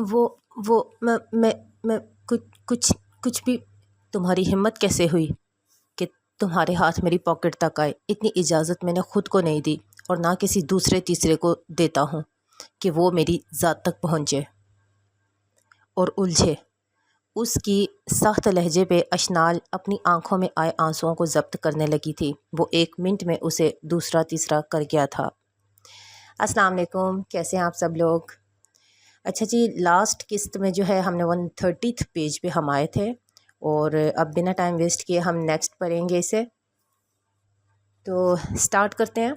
وہ میں کچھ بھی۔ تمہاری ہمت کیسے ہوئی کہ تمہارے ہاتھ میری پاکٹ تک آئے؟ اتنی اجازت میں نے خود کو نہیں دی اور نہ کسی دوسرے تیسرے کو دیتا ہوں کہ وہ میری ذات تک پہنچے اور الجھے۔ اس کی سخت لہجے پہ اشنال اپنی آنکھوں میں آئے آنسوؤں کو ضبط کرنے لگی تھی۔ وہ 1 منٹ میں اسے دوسرا تیسرا کر گیا تھا۔ السلام علیکم، کیسے ہیں آپ سب لوگ؟ اچھا جی، لاسٹ قسط میں جو ہے ہم نے 130 پیج پہ ہم آئے تھے، اور اب بنا ٹائم ویسٹ کیے ہم نیکسٹ پڑھیں گے اسے۔ تو سٹارٹ کرتے ہیں۔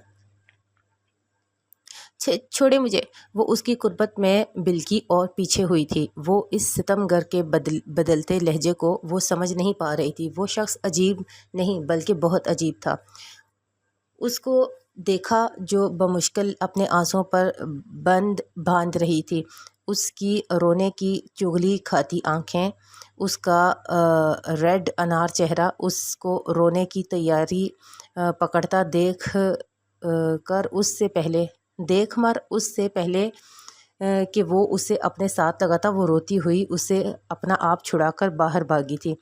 چھوڑے مجھے۔ وہ اس کی قربت میں بلکی اور پیچھے ہوئی تھی۔ وہ اس ستم گر کے بدلتے لہجے کو وہ سمجھ نہیں پا رہی تھی۔ وہ شخص عجیب نہیں بلکہ بہت عجیب تھا۔ اس کو دیکھا جو بمشکل اپنے آنسوؤں پر باندھ رہی تھی۔ اس کی رونے کی چغلی کھاتی آنکھیں، اس کا ریڈ انار چہرہ، اس کو رونے کی تیاری پکڑتا دیکھ مر اس سے پہلے کہ وہ اسے اپنے ساتھ لگاتا، وہ روتی ہوئی اسے اپنا آپ چھڑا کر باہر بھاگی تھی۔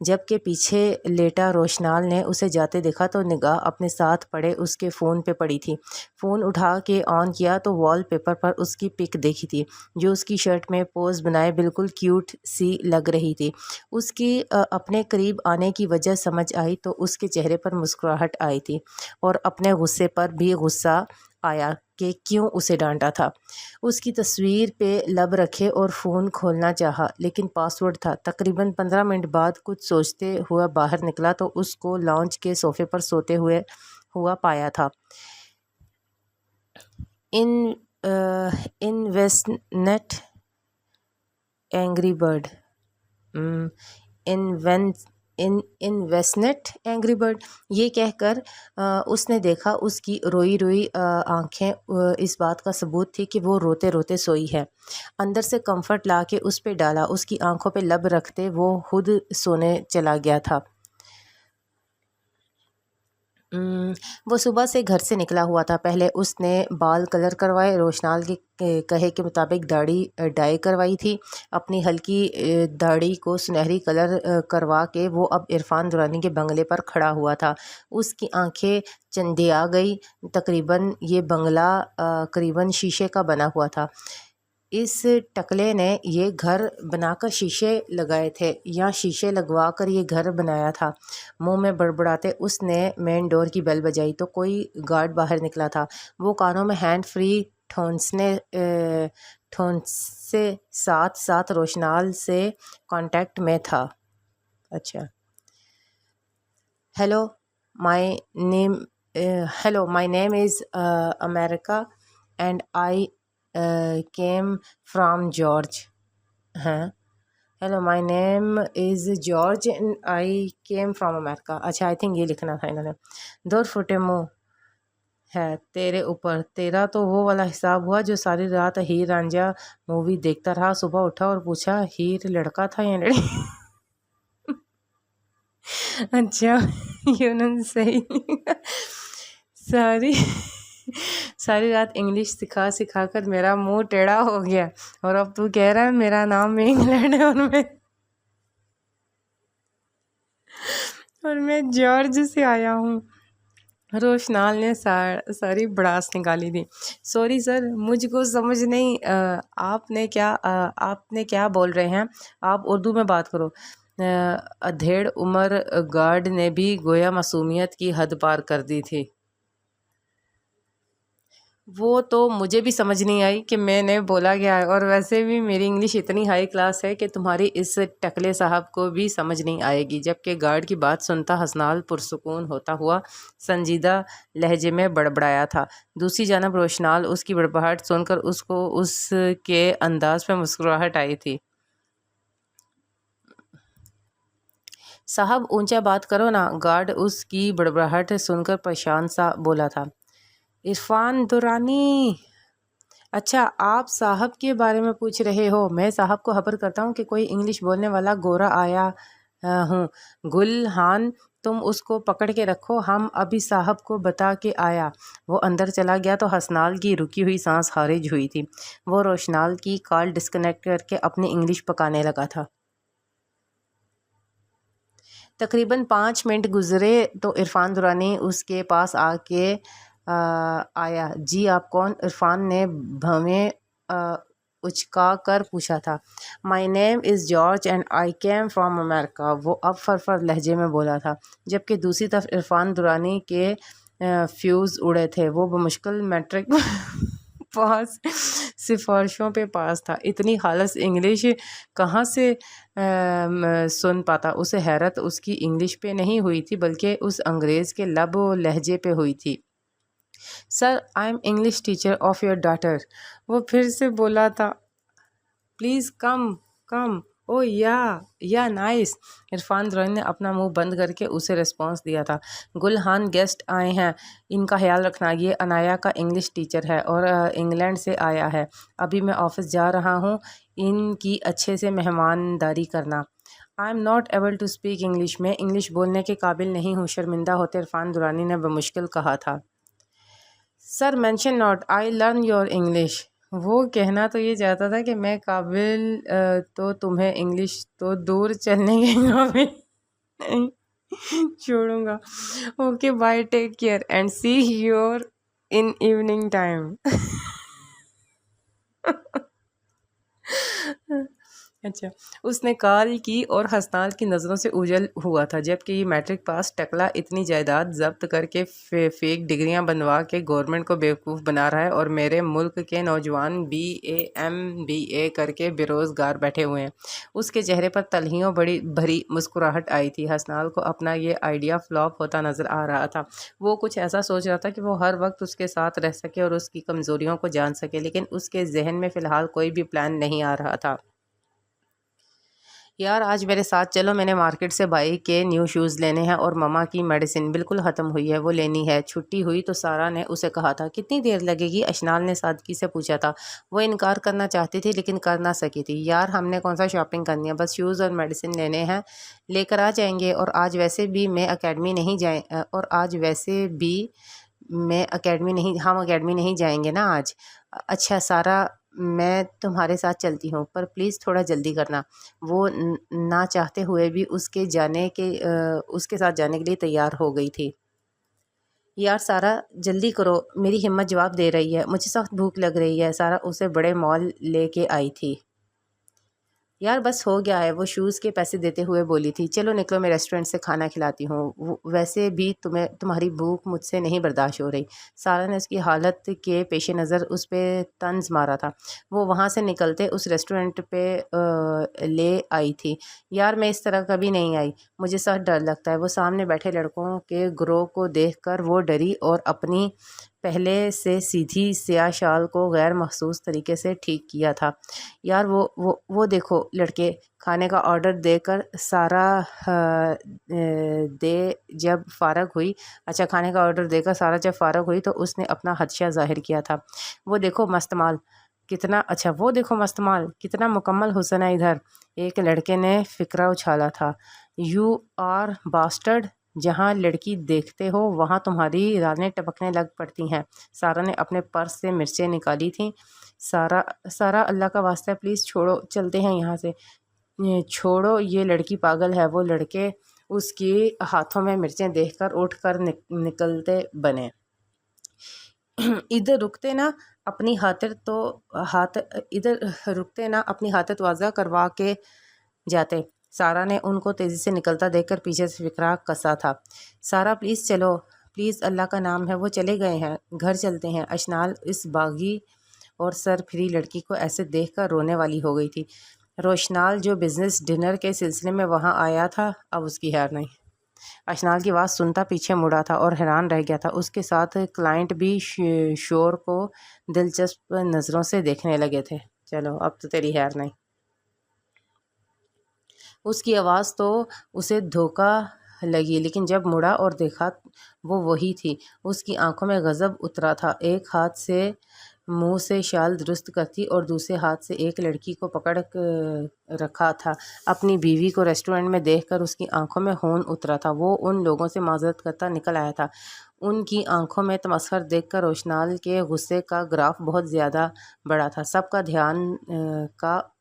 جب کہ پیچھے لیٹا روشنال نے اسے جاتے دیکھا تو نگاہ اپنے ساتھ پڑے اس کے فون پہ پڑی تھی۔ فون اٹھا کے آن کیا تو وال پیپر پر اس کی پک دیکھی تھی، جو اس کی شرٹ میں پوز بنائے بالکل کیوٹ سی لگ رہی تھی۔ اس کی اپنے قریب آنے کی وجہ سمجھ آئی تو اس کے چہرے پر مسکراہٹ آئی تھی، اور اپنے غصے پر بھی غصہ آیا کہ کیوں اسے ڈانٹا تھا۔ اس کی تصویر پہ لب رکھے اور فون کھولنا چاہا، لیکن پاس ورڈ تھا۔ تقریباً 15 منٹ بعد کچھ سوچتے ہوا باہر نکلا تو اس کو لاؤنج کے صوفے پر سوتے ہوا پایا تھا۔ انویسنٹ اینگری برڈ یہ کہہ کر اس نے دیکھا اس کی روئی روئی آنکھیں اس بات کا ثبوت تھی کہ وہ روتے روتے سوئی ہے۔ اندر سے کمفرٹ لا کے اس پہ ڈالا، اس کی آنکھوں پہ لب رکھتے وہ خود سونے چلا گیا تھا۔ وہ صبح سے گھر سے نکلا ہوا تھا۔ پہلے اس نے بال کلر کروائے، روشنال کے کہے کے مطابق داڑھی ڈائی کروائی تھی۔ اپنی ہلکی داڑھی کو سنہری کلر کروا کے وہ اب عرفان درانی کے بنگلے پر کھڑا ہوا تھا۔ اس کی آنکھیں چندیا گئی۔ تقریباً یہ بنگلہ قریباً شیشے کا بنا ہوا تھا۔ اس ٹکلے نے یہ گھر بنا کر شیشے لگائے تھے یا شیشے لگوا کر یہ گھر بنایا تھا؟ منہ میں بڑبڑاتے اس نے مین ڈور کی بیل بجائی تو کوئی گارڈ باہر نکلا تھا۔ وہ کانوں میں ہینڈ فری ٹھونسے ساتھ ساتھ روشنال سے کانٹیکٹ میں تھا۔ اچھا، hello my name is America and I came from George. ہاں، hello my name is George and I came from America. اچھا، آئی تھنک یہ لکھنا تھا انہوں نے۔ دور فٹے منہ ہے تیرے اوپر، تیرا تو وہ والا حساب ہوا جو ساری رات ہیر رانجھا مووی دیکھتا رہا۔ صبح اٹھا اور پوچھا ہیر لڑکا تھا یا لڑکی؟ اچھا، یہ انہوں نے صحیح ساری رات انگلش سکھا کر میرا منہ ٹیڑھا ہو گیا، اور اب تو کہہ رہا ہے میرا نام انگلینڈ ہے اور میں جارج سے آیا ہوں۔ روشنال نے ساری بڑاس نکالی تھی۔ سوری سر، مجھ کو سمجھ نہیں آپ نے کیا بول رہے ہیں؟ آپ اردو میں بات کرو۔ ادھیڑ عمر گارڈ نے بھی گویا معصومیت کی حد پار کر دی تھی۔ وہ تو مجھے بھی سمجھ نہیں آئی کہ میں نے بولا کیا ہے، اور ویسے بھی میری انگلش اتنی ہائی کلاس ہے کہ تمہاری اس ٹکلے صاحب کو بھی سمجھ نہیں آئے گی۔ جبکہ گارڈ کی بات سنتا حسنال پرسکون ہوتا ہوا سنجیدہ لہجے میں بڑبڑایا تھا۔ دوسری جانب روشنال اس کی بڑبڑاہٹ سن کر اس کو اس کے انداز پہ مسکراہٹ آئی تھی۔ صاحب اونچا بات کرو نا، گارڈ اس کی بڑبڑاہٹ سن کر پریشان سا بولا تھا۔ عرفان درانی، اچھا آپ صاحب کے بارے میں پوچھ رہے ہو؟ میں صاحب کو خبر کرتا ہوں کہ کوئی انگلش بولنے والا گورا آیا ہوں۔ گل ہان تم اس کو پکڑ کے رکھو، ہم ابھی صاحب کو بتا کے آیا۔ وہ اندر چلا گیا تو حسنال کی رکی ہوئی سانس خارج ہوئی تھی۔ وہ روشنال کی کال ڈسکنیکٹ کر کے اپنی انگلش پکانے لگا تھا۔ تقریباً 5 منٹ گزرے تو عرفان درانی اس کے پاس آ کے آیا۔ جی آپ کون؟ عرفان نے بھویں اچکا کر پوچھا تھا۔ My name is George and I came from America, وہ اب فرفر لہجے میں بولا تھا، جبکہ دوسری طرف عرفان درانی کے فیوز اڑے تھے۔ وہ بمشکل میٹرک پاس سفارشوں پہ پاس تھا، اتنی خالص انگلش کہاں سے سن پاتا؟ اسے حیرت اس کی انگلش پہ نہیں ہوئی تھی بلکہ اس انگریز کے لب و لہجے پہ ہوئی تھی۔ Sir I am English teacher of your daughter, وہ پھر سے بولا تھا۔ پلیز کم کم، او یا نائس، عرفان درانی نے اپنا منہ بند کر کے اسے ریسپانس دیا تھا۔ گل ہان گیسٹ آئے ہیں، ان کا خیال رکھنا، یہ انایا کا انگلش ٹیچر ہے اور انگلینڈ سے آیا ہے، ابھی میں آفس جا رہا ہوں، ان کی اچھے سے مہمانداری کرنا۔ I am not able to speak English, میں انگلش بولنے کے قابل نہیں ہوں، شرمندہ ہوتے عرفان درانی نے بمشکل کہا تھا۔ Sir mention not, I learn your English, وہ کہنا تو یہ چاہتا تھا کہ میں قابل تو تمہیں انگلش تو دور چلنے کے قابل نہیں چھوڑوں گا۔ Okay bye, take care and see your in evening time. اچھا، اس نے کال کی اور حسنال کی نظروں سے اوجھل ہوا تھا، جبکہ یہ میٹرک پاس ٹکلا اتنی جائیداد ضبط کر کے فیک ڈگریاں بنوا کے گورنمنٹ کو بیوقوف بنا رہا ہے اور میرے ملک کے نوجوان BA کر کے بے روزگار بیٹھے ہوئے ہیں۔ اس کے چہرے پر تلہیوں بڑی بھری مسکراہٹ آئی تھی۔ حسنال کو اپنا یہ آئیڈیا فلاپ ہوتا نظر آ رہا تھا۔ وہ کچھ ایسا سوچ رہا تھا کہ وہ ہر وقت اس کے ساتھ رہ سکے اور اس کی کمزوریوں کو جان سکے، لیکن اس کے ذہن میں فی الحال کوئی بھی پلان نہیں آ رہا تھا۔ یار آج میرے ساتھ چلو، میں نے مارکیٹ سے بھائی کے نیو شوز لینے ہیں اور مما کی میڈیسن بالکل ختم ہوئی ہے، وہ لینی ہے۔ چھٹی ہوئی تو سارا نے اسے کہا تھا۔ کتنی دیر لگے گی؟ اشنال نے سادگی سے پوچھا تھا۔ وہ انکار کرنا چاہتی تھی لیکن کر نہ سکی تھی۔ یار ہم نے کون سا شاپنگ کرنی ہے، بس شوز اور میڈیسن لینے ہیں، لے کر آ جائیں گے، اور آج ویسے بھی ہم اکیڈمی نہیں جائیں گے نا آج۔ اچھا سارا، میں تمہارے ساتھ چلتی ہوں، پر پلیز تھوڑا جلدی کرنا۔ وہ نہ چاہتے ہوئے بھی اس کے ساتھ جانے کے لیے تیار ہو گئی تھی۔ یار سارا جلدی کرو، میری ہمت جواب دے رہی ہے، مجھے سخت بھوک لگ رہی ہے۔ سارا اسے بڑے مال لے کے آئی تھی۔ یار بس ہو گیا ہے، وہ شوز کے پیسے دیتے ہوئے بولی تھی۔ چلو نکلو، میں ریسٹورنٹ سے کھانا کھلاتی ہوں، ویسے بھی تمہاری بھوک مجھ سے نہیں برداشت ہو رہی۔ سارا نے اس کی حالت کے پیش نظر اس پہ طنز مارا تھا۔ وہ وہاں سے نکلتے اس ریسٹورنٹ پہ لے آئی تھی۔ یار میں اس طرح کبھی نہیں آئی، مجھے سخت ڈر لگتا ہے۔ وہ سامنے بیٹھے لڑکوں کے گروہ کو دیکھ کر وہ ڈری اور اپنی پہلے سے سیدھی سیاہ شال کو غیر محسوس طریقے سے ٹھیک کیا تھا۔ یار وہ دیکھو لڑکے، کھانے کا آرڈر دے کر سارا جب فارغ ہوئی تو اس نے اپنا خدشہ ظاہر کیا تھا۔ وہ دیکھو مستمال کتنا مکمل حسن ہے ادھر، ایک لڑکے نے فقرہ اچھالا تھا۔ یو آر باسٹرڈ، جہاں لڑکی دیکھتے ہو وہاں تمہاری رانیں ٹپکنے لگ پڑتی ہیں۔ سارا نے اپنے پرس سے مرچیں نکالی تھیں۔ سارا اللہ کا واسطہ پلیز چھوڑو، چلتے ہیں یہاں سے۔ چھوڑو، یہ لڑکی پاگل ہے۔ وہ لڑکے اس کی ہاتھوں میں مرچیں دیکھ کر اٹھ کر نکلتے بنے۔ ادھر رکتے نا اپنی خاطر واضح کروا کے جاتے۔ سارا نے ان کو تیزی سے نکلتا دیکھ کر پیچھے سے فقرہ کسا تھا۔ سارا پلیز چلو، پلیز اللہ کا نام ہے۔ وہ چلے گئے ہیں، گھر چلتے ہیں۔ اشنال اس باغی اور سر پھری لڑکی کو ایسے دیکھ کر رونے والی ہو گئی تھی۔ روشنال جو بزنس ڈنر کے سلسلے میں وہاں آیا تھا، اب اس کی خیر نہیں۔ اشنال کی آواز سنتا پیچھے مڑا تھا اور حیران رہ گیا تھا۔ اس کے ساتھ کلائنٹ بھی شور کو دلچسپ نظروں سے دیکھنے لگے تھے۔ چلو اب تو تیری خیر نہیں۔ اس کی آواز تو اسے دھوکہ لگی، لیکن جب مڑا اور دیکھا وہ وہی تھی۔ اس کی آنکھوں میں غضب اترا تھا۔ ایک ہاتھ سے منہ سے شال درست کرتی اور دوسرے ہاتھ سے ایک لڑکی کو پکڑ رکھا تھا۔ اپنی بیوی کو ریسٹورنٹ میں دیکھ کر اس کی آنکھوں میں خون اترا تھا۔ وہ ان لوگوں سے معذرت کرتا نکل آیا تھا۔ ان کی آنکھوں میں تمسخر دیکھ کر روشنال کے غصے کا گراف بہت زیادہ بڑھا تھا۔ سب کا دھیان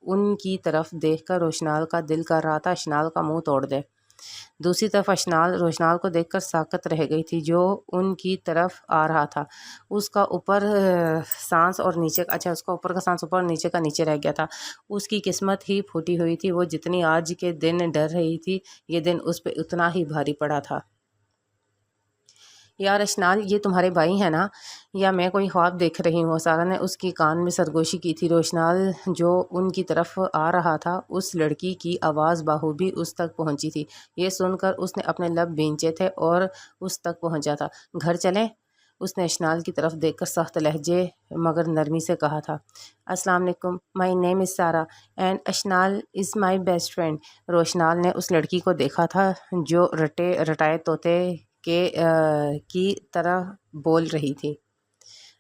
ان کی طرف دیکھ کر روشنال کا دل کر رہا تھا اشنال کا منہ توڑ دے۔ دوسری طرف اشنال روشنال کو دیکھ کر ساکت رہ گئی تھی جو ان کی طرف آ رہا تھا۔ اس کا اوپر سانس اور نیچے اس کا اوپر کا سانس اوپر اور نیچے کا نیچے رہ گیا تھا۔ اس کی قسمت ہی پھوٹی ہوئی تھی۔ وہ جتنی آج کے دن ڈر رہی تھی یہ دن اس پہ اتنا ہی بھاری پڑا تھا۔ یار اشنال، یہ تمہارے بھائی ہیں نا، یا میں کوئی خواب دیکھ رہی ہوں؟ سارا نے اس کی کان میں سرگوشی کی تھی۔ روشنال جو ان کی طرف آ رہا تھا اس لڑکی کی آواز بخوبی اس تک پہنچی تھی۔ یہ سن کر اس نے اپنے لب بھینچے تھے اور اس تک پہنچا تھا۔ گھر چلیں؟ اس نے اشنال کی طرف دیکھ کر سخت لہجے مگر نرمی سے کہا تھا۔ السلام علیکم، مائی name is Sara and Ashnal is my best friend. Roshnal نے اس لڑکی کو دیکھا تھا جو رٹائے طوطے کی طرح بول رہی تھی۔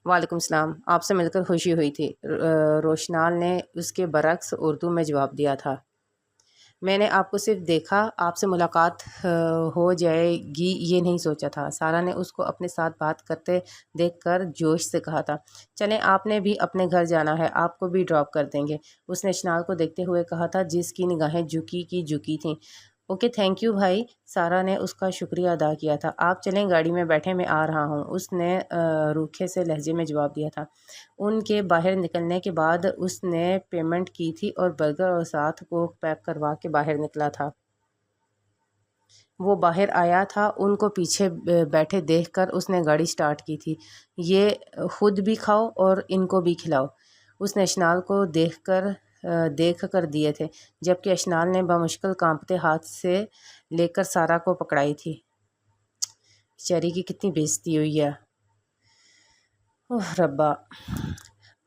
وعلیکم السلام، آپ سے مل کر خوشی ہوئی تھی، روشنال نے اس کے برعکس اردو میں جواب دیا تھا۔ میں نے آپ کو صرف دیکھا، آپ سے ملاقات ہو جائے گی یہ نہیں سوچا تھا۔ سارا نے اس کو اپنے ساتھ بات کرتے دیکھ کر جوش سے کہا تھا۔ چلیں، آپ نے بھی اپنے گھر جانا ہے، آپ کو بھی ڈراپ کر دیں گے، اس نے اشنال کو دیکھتے ہوئے کہا تھا جس کی نگاہیں جھکی کی جھکی تھیں۔ اوکے تھینک یو بھائی، سارا نے اس کا شکریہ ادا کیا تھا۔ آپ چلیں، گاڑی میں بیٹھیں، میں آ رہا ہوں، اس نے روکھے سے لہجے میں جواب دیا تھا۔ ان کے باہر نکلنے کے بعد اس نے پیمنٹ کی تھی اور برگر اور ساتھ کوک پیک کروا کے باہر نکلا تھا۔ وہ باہر آیا تھا، ان کو پیچھے بیٹھے دیکھ کر اس نے گاڑی سٹارٹ کی تھی۔ یہ خود بھی کھاؤ اور ان کو بھی کھلاؤ، اس نے اشنال کو دیکھ کر دیے تھے، جبکہ اشنال نے بمشکل کانپتے ہاتھ سے لے کر سارا کو پکڑائی تھی۔ بیچاری کی کتنی بےعزتی ہوئی ہے۔ اوہ ربا،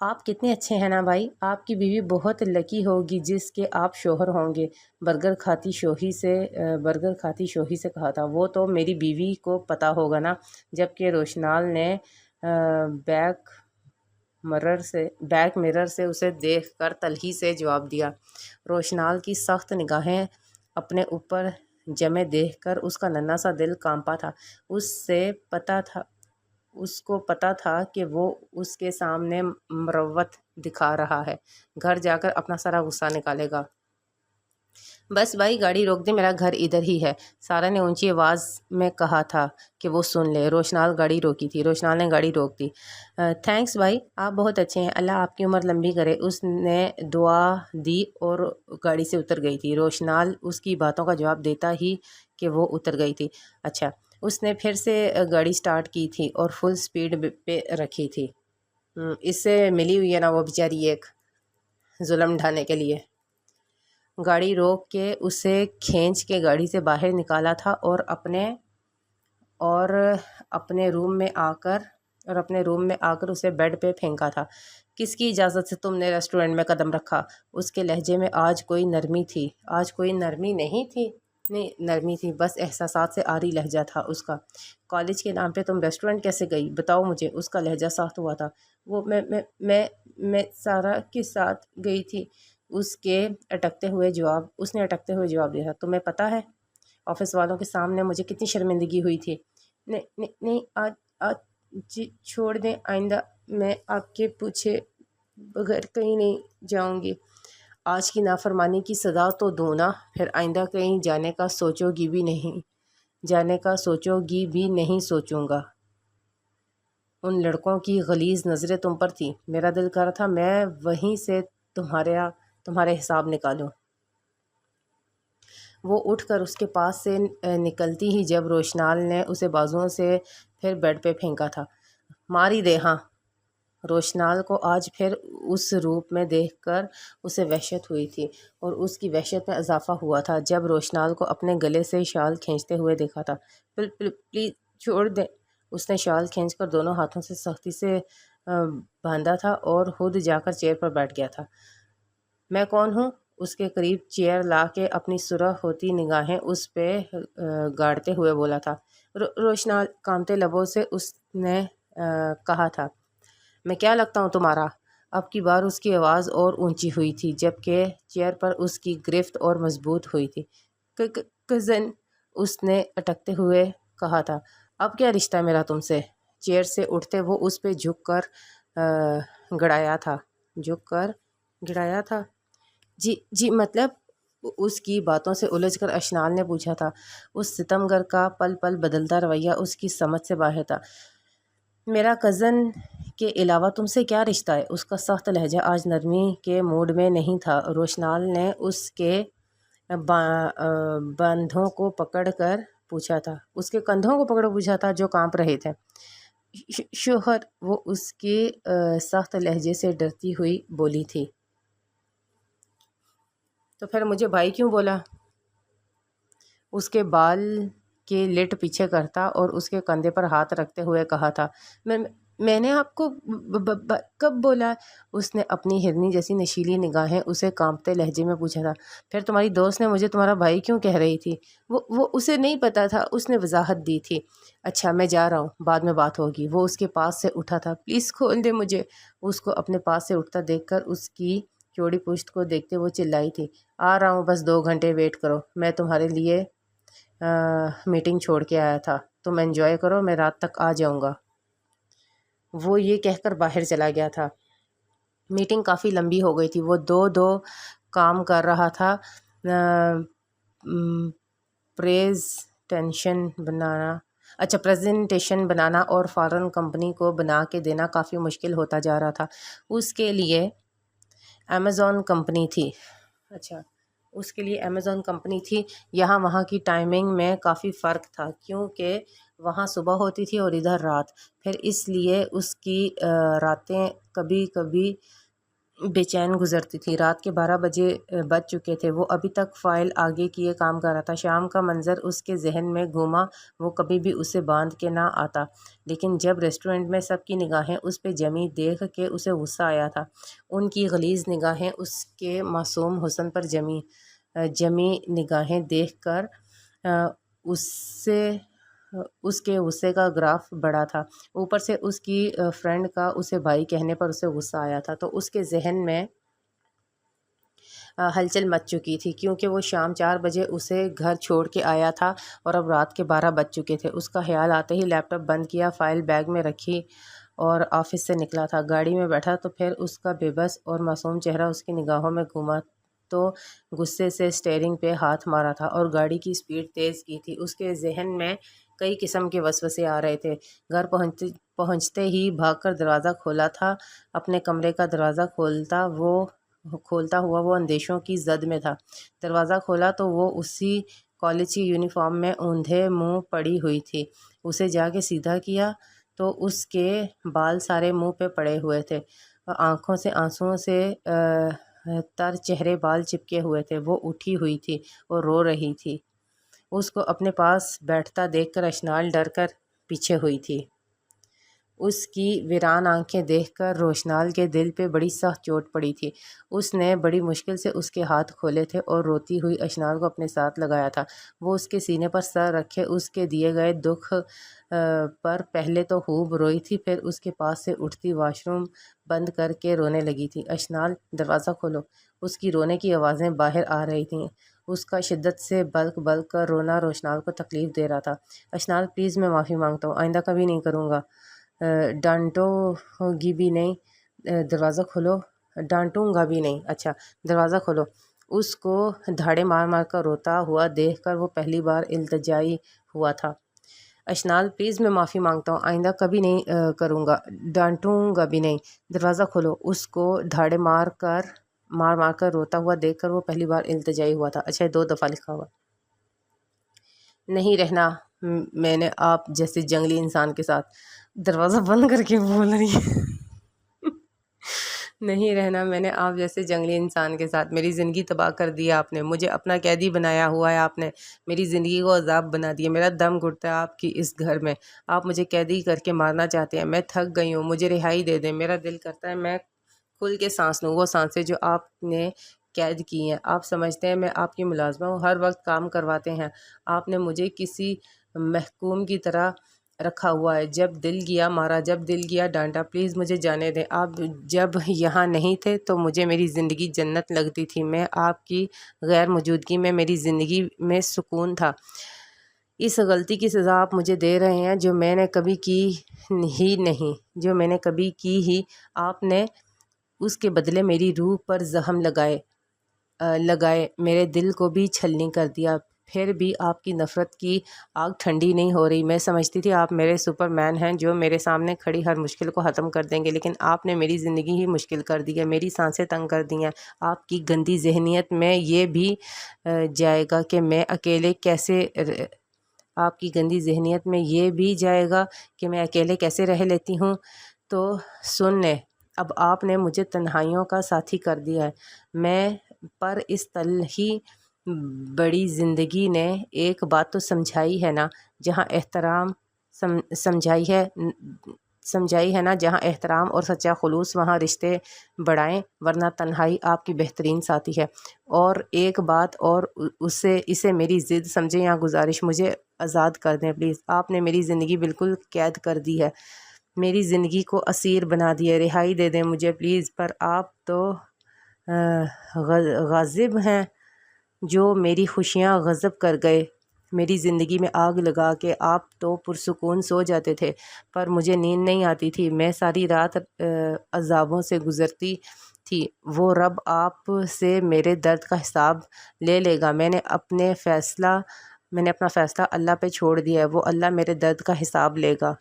آپ کتنے اچھے ہیں نا بھائی، آپ کی بیوی بہت لکی ہوگی جس کے آپ شوہر ہوں گے، برگر کھاتی شوہی سے کہا تھا۔ وہ تو میری بیوی کو پتہ ہوگا نا، جبکہ روشنال نے بیک مرر سے اسے دیکھ کر تلخی سے جواب دیا۔ روشنال کی سخت نگاہیں اپنے اوپر جمے دیکھ کر اس کا ننھا سا دل کانپا تھا۔ اس کو پتہ تھا کہ وہ اس کے سامنے مروت دکھا رہا ہے، گھر جا کر اپنا سارا غصہ نکالے گا۔ بس بھائی گاڑی روک دے، میرا گھر ادھر ہی ہے، سارا نے اونچی آواز میں کہا تھا کہ وہ سن لے۔ روشنال گاڑی روکی تھی، روشنال نے گاڑی روک دی۔ تھینکس بھائی، آپ بہت اچھے ہیں، اللہ آپ کی عمر لمبی کرے، اس نے دعا دی اور گاڑی سے اتر گئی تھی۔ روشنال اس کی باتوں کا جواب دیتا ہی کہ وہ اتر گئی تھی۔ اچھا، اس نے پھر سے گاڑی سٹارٹ کی تھی اور فل سپیڈ پہ رکھی تھی۔ اس سے ملی ہوئی ہے نا وہ بیچاری ایک ظلم ڈھانے کے لیے۔ گاڑی روک کے اسے کھینچ کے گاڑی سے باہر نکالا تھا اور اپنے روم میں آ کر اسے بیڈ پہ پھینکا تھا۔ کس کی اجازت سے تم نے ریسٹورنٹ میں قدم رکھا؟ اس کے لہجے میں آج کوئی نرمی نہیں تھی، نرمی تھی، بس احساسات سے عاری لہجہ تھا اس کا۔ کالج کے نام پہ تم ریسٹورنٹ کیسے گئی؟ بتاؤ مجھے، اس کا لہجہ سخت ہوا تھا۔ وہ میں سارا کے ساتھ گئی تھی، اس نے اٹکتے ہوئے جواب دیا تھا۔ تمہیں پتہ ہے آفس والوں کے سامنے مجھے کتنی شرمندگی ہوئی تھی؟ نہیں، آج چھوڑ دیں، آئندہ میں آپ کے پوچھے بغیر کہیں نہیں جاؤں گی۔ آج کی نافرمانی کی سزا تو دوں نا، پھر آئندہ کہیں جانے کا سوچو گی بھی نہیں سوچوں گا۔ ان لڑکوں کی غلیظ نظریں تم پر تھیں، میرا دل کر رہا تھا میں وہیں سے تمہارے حساب نکالوں۔ وہ اٹھ کر اس کے پاس سے نکلتی ہی جب روشنال نے اسے بازوؤں سے پھر بیڈ پہ پھینکا تھا۔ مار ہی دے ہاں۔ روشنال کو آج پھر اس روپ میں دیکھ کر اسے وحشت ہوئی تھی اور اس کی وحشت میں اضافہ ہوا تھا جب روشنال کو اپنے گلے سے شال کھینچتے ہوئے دیکھا تھا۔ پلیز چھوڑ دیں، اس نے شال کھینچ کر دونوں ہاتھوں سے سختی سے باندھا تھا اور خود جا کر چیئر پر بیٹھ گیا تھا۔ میں کون ہوں؟ اس کے قریب چیئر لا کے اپنی سرخ ہوتی نگاہیں اس پہ گاڑتے ہوئے بولا تھا۔ روشنال کانپتے لبوں سے اس نے کہا تھا۔ میں کیا لگتا ہوں تمہارا؟ اب کی بار اس کی آواز اور اونچی ہوئی تھی جبکہ چیئر پر اس کی گرفت اور مضبوط ہوئی تھی۔ کزن، اس نے اٹکتے ہوئے کہا تھا۔ اب کیا رشتہ ہے میرا تم سے؟ چیئر سے اٹھتے وہ اس پہ جھک کر گڑایا تھا۔ جی مطلب؟ اس کی باتوں سے الجھ کر اشنال نے پوچھا تھا۔ اس ستمگر کا پل پل بدلتا رویہ اس کی سمجھ سے باہر تھا۔ میرا کزن کے علاوہ تم سے کیا رشتہ ہے؟ اس کا سخت لہجہ آج نرمی کے موڈ میں نہیں تھا۔ روشنال نے اس کے بندھوں کو پکڑ کر پوچھا تھا۔ اس کے کندھوں کو پکڑ پوچھا تھا جو کانپ رہے تھے۔ شوہر، وہ اس کے سخت لہجے سے ڈرتی ہوئی بولی تھی۔ تو پھر مجھے بھائی کیوں بولا؟ اس کے بال کے لٹ پیچھے کرتا اور اس کے کندھے پر ہاتھ رکھتے ہوئے کہا تھا۔ میں نے آپ کو کب بولا؟ اس نے اپنی ہرنی جیسی نشیلی نگاہیں اسے کانپتے لہجے میں پوچھا تھا۔ پھر تمہاری دوست نے مجھے تمہارا بھائی کیوں کہہ رہی تھی؟ وہ اسے نہیں پتا تھا، اس نے وضاحت دی تھی۔ اچھا میں جا رہا ہوں، بعد میں بات ہوگی۔ وہ اس کے پاس سے اٹھا تھا۔ پلیز کھول دے مجھے۔ اس کو اپنے پاس سے اٹھتا دیکھ کر اس کی چوڑی پشت کو دیکھتے وہ چلائی تھی۔ آ رہا ہوں، بس 2 گھنٹے ویٹ کرو، میں تمہارے لیے میٹنگ چھوڑ کے آیا تھا، تم انجوائے کرو، میں رات تک آ جاؤں گا۔ وہ یہ کہہ کر باہر چلا گیا تھا۔ میٹنگ کافی لمبی ہو گئی تھی۔ وہ دو کام کر رہا تھا، پریزنٹیشن بنانا اور فوراً کمپنی کو بنا کے دینا کافی مشکل ہوتا جا رہا تھا۔ اس کے لیے امیزون کمپنی تھی۔ یہاں وہاں کی ٹائمنگ میں کافی فرق تھا کیونکہ وہاں صبح ہوتی تھی اور ادھر رات، پھر اس لیے اس کی راتیں کبھی کبھی بے چین گزرتی تھی۔ رات کے 12 بج چکے تھے۔ وہ ابھی تک فائل آگے کیے کام کر رہا تھا۔ شام کا منظر اس کے ذہن میں گھوما، وہ کبھی بھی اسے باندھ کے نہ آتا، لیکن جب ریسٹورنٹ میں سب کی نگاہیں اس پہ جمی دیکھ کے اسے غصہ آیا تھا۔ ان کی غلیظ نگاہیں اس کے معصوم حسن پر جمی نگاہیں دیکھ کر اس کے غصے کا گراف بڑھا تھا۔ اوپر سے اس کی فرینڈ کا اسے بھائی کہنے پر اسے غصہ آیا تھا، تو اس کے ذہن میں ہلچل مچ چکی تھی کیونکہ وہ شام 4 بجے اسے گھر چھوڑ کے آیا تھا اور اب رات کے 12 بج چکے تھے۔ اس کا خیال آتے ہی لیپ ٹاپ بند کیا، فائل بیگ میں رکھی اور آفس سے نکلا تھا۔ گاڑی میں بیٹھا تو پھر اس کا بے بس اور معصوم چہرہ اس کی نگاہوں میں گھوما تو غصے سے اسٹیئرنگ پہ ہاتھ مارا تھا اور گاڑی کی سپیڈ تیز کی تھی۔ اس کے ذہن میں کئی قسم کے وسوسے آ رہے تھے۔ گھر پہنچتے ہی بھاگ کر دروازہ کھولا تھا۔ اپنے کمرے کا دروازہ کھولتا ہوا وہ اندیشوں کی زد میں تھا۔ دروازہ کھولا تو وہ اسی کالج کی یونیفارم میں اوندھے منہ پڑی ہوئی تھی۔ اسے جا کے سیدھا کیا تو اس کے بال سارے منہ پہ پڑے ہوئے تھے، آنکھوں سے آنسوؤں سے تر چہرے بال چپکے ہوئے تھے۔ وہ اٹھی ہوئی تھی اور رو رہی تھی۔ اس کو اپنے پاس بیٹھتا دیکھ کر اشنال ڈر کر پیچھے ہوئی تھی۔ اس کی ویران آنکھیں دیکھ کر روشنال کے دل پہ بڑی سخت چوٹ پڑی تھی۔ اس نے بڑی مشکل سے اس کے ہاتھ کھولے تھے اور روتی ہوئی اشنال کو اپنے ساتھ لگایا تھا۔ وہ اس کے سینے پر سر رکھے اس کے دیے گئے دکھ پر پہلے تو خوب روئی تھی، پھر اس کے پاس سے اٹھتی واش روم بند کر کے رونے لگی تھی۔ اشنال، دروازہ کھولو۔ اس کی رونے کی آوازیں باہر آ رہی تھیں۔ اس کا شدت سے بلک کر رونا روشنال کو تکلیف دے رہا تھا۔ اشنال پلیز، میں معافی مانگتا ہوں، آئندہ کبھی نہیں کروں گا۔ ڈانٹوں گی بھی نہیں؟ دروازہ کھولو۔ ڈانٹوں گا بھی نہیں؟ اچھا دروازہ کھولو۔ اس کو دھاڑے مار مار کر روتا ہوا دیکھ کر وہ پہلی بار التجائی ہوا تھا۔ اشنال پلیز، میں معافی مانگتا ہوں، آئندہ کبھی نہیں کروں گا۔ ڈانٹوں گا بھی نہیں؟ دروازہ کھولو۔ اس کو دھاڑے مار مار کر روتا ہوا دیکھ کر وہ پہلی بار التجائی ہوا تھا۔ اچھا 2 دفعہ لکھا ہوا۔ نہیں رہنا میں نے آپ جیسے جنگلی انسان کے ساتھ، دروازہ بند کر کے بول رہی ہے نہیں رہنا میں نے آپ جیسے جنگلی انسان کے ساتھ، میری زندگی تباہ کر دی آپ نے، مجھے اپنا قیدی بنایا ہوا ہے آپ نے، میری زندگی کو عذاب بنا دیا، میرا دم گھٹتا ہے آپ کی اس گھر میں، آپ مجھے قیدی کر کے مارنا چاہتے ہیں، میں تھک گئی ہوں، مجھے رہائی دے دیں، میرا دل کرتا ہے میں کھل کے سانس لوں، وہ سانسیں جو آپ نے قید کی ہیں۔ آپ سمجھتے ہیں میں آپ کی ملازمہ ہوں، ہر وقت کام کرواتے ہیں، آپ نے مجھے کسی محکوم کی طرح رکھا ہوا ہے، جب دل گیا مارا، جب دل گیا ڈانٹا، پلیز مجھے جانے دیں۔ آپ جب یہاں نہیں تھے تو مجھے میری زندگی جنت لگتی تھی، میں آپ کی غیر موجودگی میں میری زندگی میں سکون تھا۔ اس غلطی کی سزا آپ مجھے دے رہے ہیں جو میں نے کبھی کی ہی نہیں، جو میں نے کبھی کی ہی۔ آپ نے اس کے بدلے میری روح پر زخم لگائے، میرے دل کو بھی چھلنی کر دیا، پھر بھی آپ کی نفرت کی آگ ٹھنڈی نہیں ہو رہی۔ میں سمجھتی تھی آپ میرے سپر مین ہیں جو میرے سامنے کھڑی ہر مشکل کو ختم کر دیں گے، لیکن آپ نے میری زندگی ہی مشکل کر دی ہے، میری سانسیں تنگ کر دی ہیں۔ آپ کی گندی ذہنیت میں یہ بھی جائے گا کہ میں اکیلے کیسے آپ کی گندی ذہنیت میں یہ بھی جائے گا کہ میں اکیلے کیسے رہ لیتی ہوں۔ تو سن لیں، اب آپ نے مجھے تنہائیوں کا ساتھی کر دیا ہے۔ میں پر اس تلخی بڑی زندگی نے ایک بات تو سمجھائی ہے نا، جہاں احترام سمجھائی ہے نا، جہاں احترام اور سچا خلوص وہاں رشتے بڑھائیں، ورنہ تنہائی آپ کی بہترین ساتھی ہے۔ اور ایک بات اور، اسے میری ضد سمجھیں یا گزارش، مجھے آزاد کر دیں پلیز۔ آپ نے میری زندگی بالکل قید کر دی ہے، میری زندگی کو اسیر بنا دیا ہے، رہائی دے دیں مجھے پلیز۔ پر آپ تو غاضب ہیں جو میری خوشیاں غصب کر گئے، میری زندگی میں آگ لگا کے۔ آپ تو پرسکون سو جاتے تھے پر مجھے نیند نہیں آتی تھی، میں ساری رات عذابوں سے گزرتی تھی۔ وہ رب آپ سے میرے درد کا حساب لے لے گا۔ میں نے اپنا فیصلہ اللہ پہ چھوڑ دیا ہے، وہ اللہ میرے درد کا حساب لے گا۔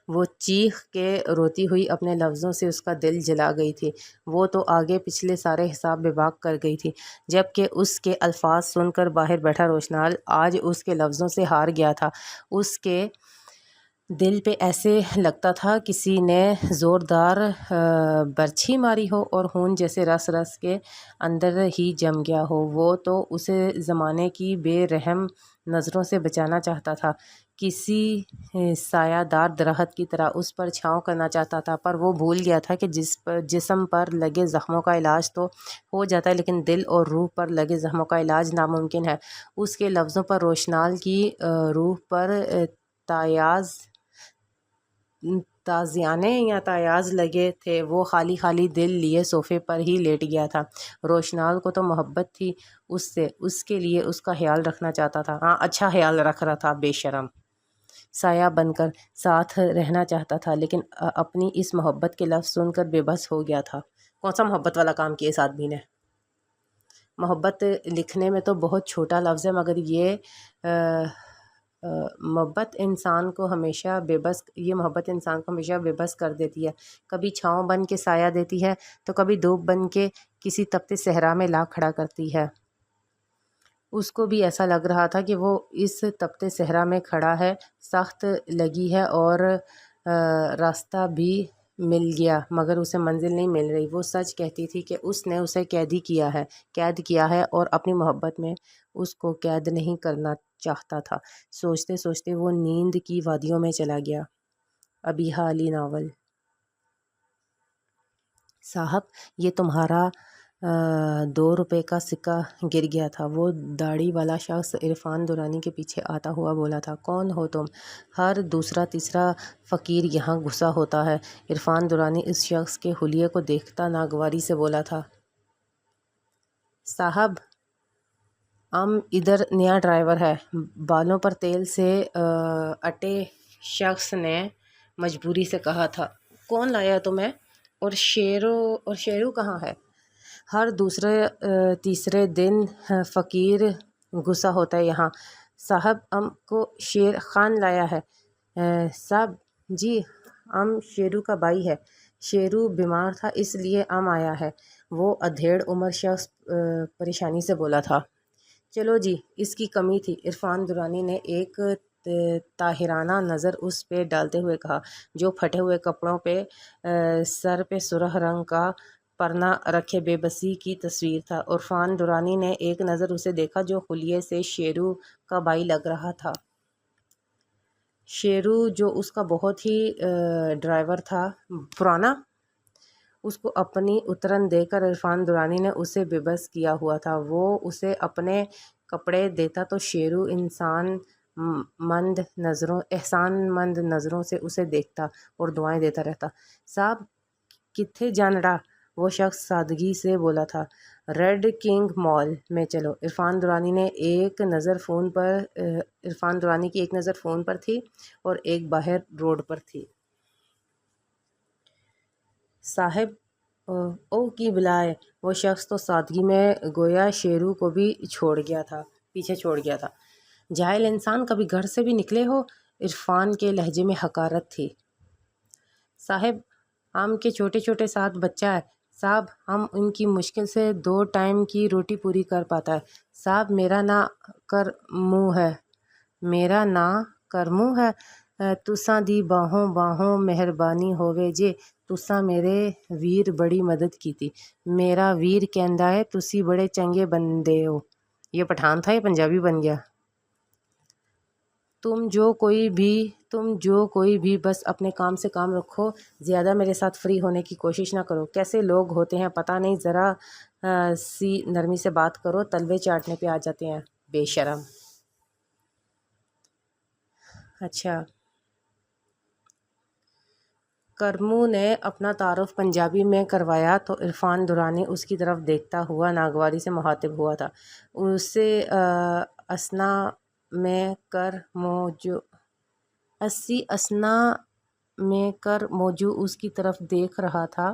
وہ چیخ کے روتی ہوئی اپنے لفظوں سے اس کا دل جلا گئی تھی، وہ تو آگے پچھلے سارے حساب بے باک کر گئی تھی، جبکہ اس کے الفاظ سن کر باہر بیٹھا روشنال آج اس کے لفظوں سے ہار گیا تھا۔ اس کے دل پہ ایسے لگتا تھا کسی نے زوردار برچھی ماری ہو اور خون جیسے رس رس کے اندر ہی جم گیا ہو۔ وہ تو اسے زمانے کی بے رحم نظروں سے بچانا چاہتا تھا، کسی سایہ دار درخت کی طرح اس پر چھاؤں کرنا چاہتا تھا، پر وہ بھول گیا تھا کہ جسم پر لگے زخموں کا علاج تو ہو جاتا ہے لیکن دل اور روح پر لگے زخموں کا علاج ناممکن ہے۔ اس کے لفظوں پر روشنال کی روح پر تازیانے لگے تھے، وہ خالی خالی دل لیے صوفے پر ہی لیٹ گیا تھا۔ روشنال کو تو محبت تھی اس سے، اس کے لیے اس کا خیال رکھنا چاہتا تھا، ہاں اچھا خیال رکھ رہا تھا، بے شرم سایہ بن کر ساتھ رہنا چاہتا تھا، لیکن اپنی اس محبت کے لفظ سن کر بے بس ہو گیا تھا۔ کون سا محبت والا کام کیا اس آدمی نے؟ محبت لکھنے میں تو بہت چھوٹا لفظ ہے، مگر یہ محبت انسان کو ہمیشہ بے بس کر دیتی ہے، کبھی چھاؤں بن کے سایہ دیتی ہے تو کبھی دھوپ بن کے کسی تپتے صحرا میں لا کھڑا کرتی ہے۔ اس کو بھی ایسا لگ رہا تھا کہ وہ اس تپتے صحرا میں کھڑا ہے، سخت لگی ہے اور راستہ بھی مل گیا مگر اسے منزل نہیں مل رہی۔ وہ سچ کہتی تھی کہ اس نے اسے قید کیا ہے اور اپنی محبت میں اس کو قید نہیں کرنا چاہتا تھا۔ سوچتے سوچتے وہ نیند کی وادیوں میں چلا گیا۔ ابیہا علی ناول۔ صاحب یہ تمہارا 2 روپے کا سکہ گر گیا تھا، وہ داڑھی والا شخص عرفان درانی کے پیچھے آتا ہوا بولا تھا۔ کون ہو تم؟ ہر دوسرا تیسرا فقیر یہاں گھسا ہوتا ہے۔ عرفان درانی اس شخص کے حلیے کو دیکھتا ناگواری سے بولا تھا۔ صاحب ادھر نیا ڈرائیور ہے، بالوں پر تیل سے اٹے شخص نے مجبوری سے کہا تھا۔ کون لایا تمہیں؟ اور شیرو کہاں ہے؟ ہر دوسرے تیسرے دن فقیر گھسا ہوتا ہے یہاں۔ صاحب کو شیر خان لایا ہے۔ صاحب جی شیرو کا بھائی ہے، شیرو بیمار تھا اس لیے آیا ہے، وہ ادھیڑ عمر شخص پریشانی سے بولا تھا۔ چلو جی اس کی کمی تھی، عرفان درانی نے ایک طاہرانہ نظر اس پہ ڈالتے ہوئے کہا، جو پھٹے ہوئے کپڑوں پہ سر پہ سرخ رنگ کا پرنا رکھے بے بسی کی تصویر تھا۔ عرفان درانی نے ایک نظر اسے دیکھا جو خلیے سے شیرو کا بھائی لگ رہا تھا۔ شیرو جو اس کا بہت ہی ڈرائیور تھا پرانا، اس کو اپنی اترن دے کر عرفان درانی نے اسے بے بس کیا ہوا تھا۔ وہ اسے اپنے کپڑے دیتا تو شیرو انسان مند نظروں احسان مند نظروں سے اسے دیکھتا اور دعائیں دیتا رہتا۔ صاحب کتھے جان رہا؟ وہ شخص سادگی سے بولا تھا۔ ریڈ کنگ مال میں چلو۔ عرفان درانی کی ایک نظر فون پر تھی اور ایک باہر روڈ پر تھی۔ صاحب او کی بلائے، وہ شخص تو سادگی میں گویا شیرو کو بھی پیچھے چھوڑ گیا تھا۔ جاہل انسان، کبھی گھر سے بھی نکلے ہو؟ عرفان کے لہجے میں حقارت تھی۔ صاحب ہم کے چھوٹے چھوٹے 7 بچہ ہے صاحب، ہم ان کی مشکل سے 2 ٹائم کی روٹی پوری کر پاتا ہے صاحب۔ میرا نا کرمو ہے تساں دی باہوں مہربانی ہووے جے تساں میرے ویر بڑی مدد کیتی۔ میرا ویر کہندا ہے تسی بڑے چنگے بندے ہو۔ یہ پٹھان تھا، یہ پنجابی بن گیا۔ تم جو کوئی بھی بس اپنے کام سے کام رکھو، زیادہ میرے ساتھ فری ہونے کی کوشش نہ کرو۔ کیسے لوگ ہوتے ہیں پتہ نہیں، ذرا سی نرمی سے بات کرو تلوے چاٹنے پہ آ جاتے ہیں، بے شرم۔ اچھا۔ کرمو نے اپنا تعارف پنجابی میں کروایا تو عرفان درانی اس کی طرف دیکھتا ہوا ناگواری سے مخاطب ہوا تھا۔ اسے اسنا میں کر موجو اس کی طرف دیکھ رہا تھا۔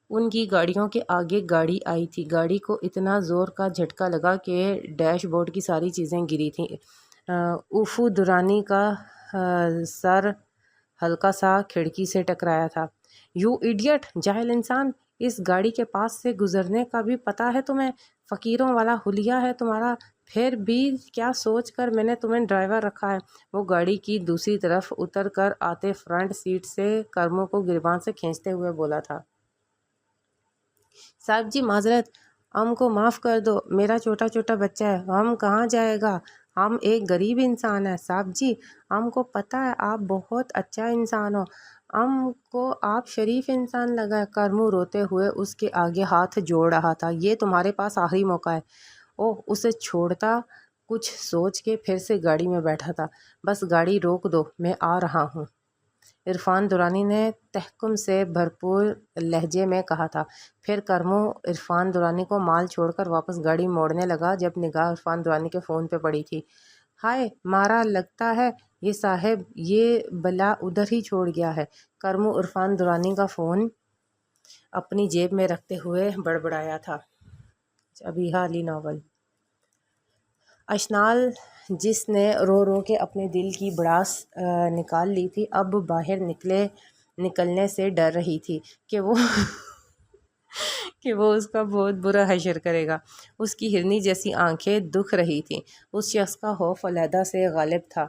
ان کی گاڑیوں کے آگے گاڑی آئی تھی۔ گاڑی کو اتنا زور کا جھٹکا لگا کہ ڈیش بورڈ کی ساری چیزیں گری تھیں۔ اوفو درانی کا سر ہلکا سا کھڑکی سے ٹکرایا تھا۔ یو ایڈیٹ، جاہل انسان، اس گاڑی کے پاس سے گزرنے کا بھی پتہ ہے تمہیں؟ فقیروں والا حلیہ ہے تمہارا، پھر بھی کیا سوچ کر میں نے تمہیں ڈرائیور رکھا ہے؟ وہ گاڑی کی دوسری طرف اتر کر آتے فرنٹ سیٹ سے کرمو کو گریباں سے کھینچتے ہوئے بولا تھا۔ صاحب جی معذرت، ہم کو معاف کر دو، میرا چھوٹا بچہ ہے، ہم کہاں جائے گا، ہم ایک غریب انسان ہیں۔ صاحب جی ہم کو پتہ ہے آپ بہت اچھا انسان ہو، ہم کو آپ شریف انسان لگا ہے۔ کرمو روتے ہوئے اس کے آگے ہاتھ جوڑ رہا تھا۔ یہ تمہارے پاس آخری موقع ہے۔ اوہ، اسے چھوڑتا کچھ سوچ کے پھر سے گاڑی میں بیٹھا تھا۔ بس گاڑی روک دو، میں آ رہا ہوں، عرفان درانی نے تحکم سے بھرپور لہجے میں کہا تھا۔ پھر کرمو عرفان درانی کو مال چھوڑ کر واپس گاڑی موڑنے لگا جب نگاہ عرفان درانی کے فون پہ پڑی تھی۔ ہائے مارا، لگتا ہے یہ صاحب یہ بلا ادھر ہی چھوڑ گیا ہے۔ کرمو عرفان درانی کا فون اپنی جیب میں رکھتے ہوئے بڑبڑایا تھا۔ ابھی حالی ناول اشنال، جس نے رو رو کے اپنے دل کی بڑاس نکال لی تھی، اب باہر نکلنے سے ڈر رہی تھی کہ وہ اس کا بہت برا حشر کرے گا۔ اس کی ہرنی جیسی آنکھیں دکھ رہی تھیں۔ اس شخص کا خوف علیحدہ سے غالب تھا۔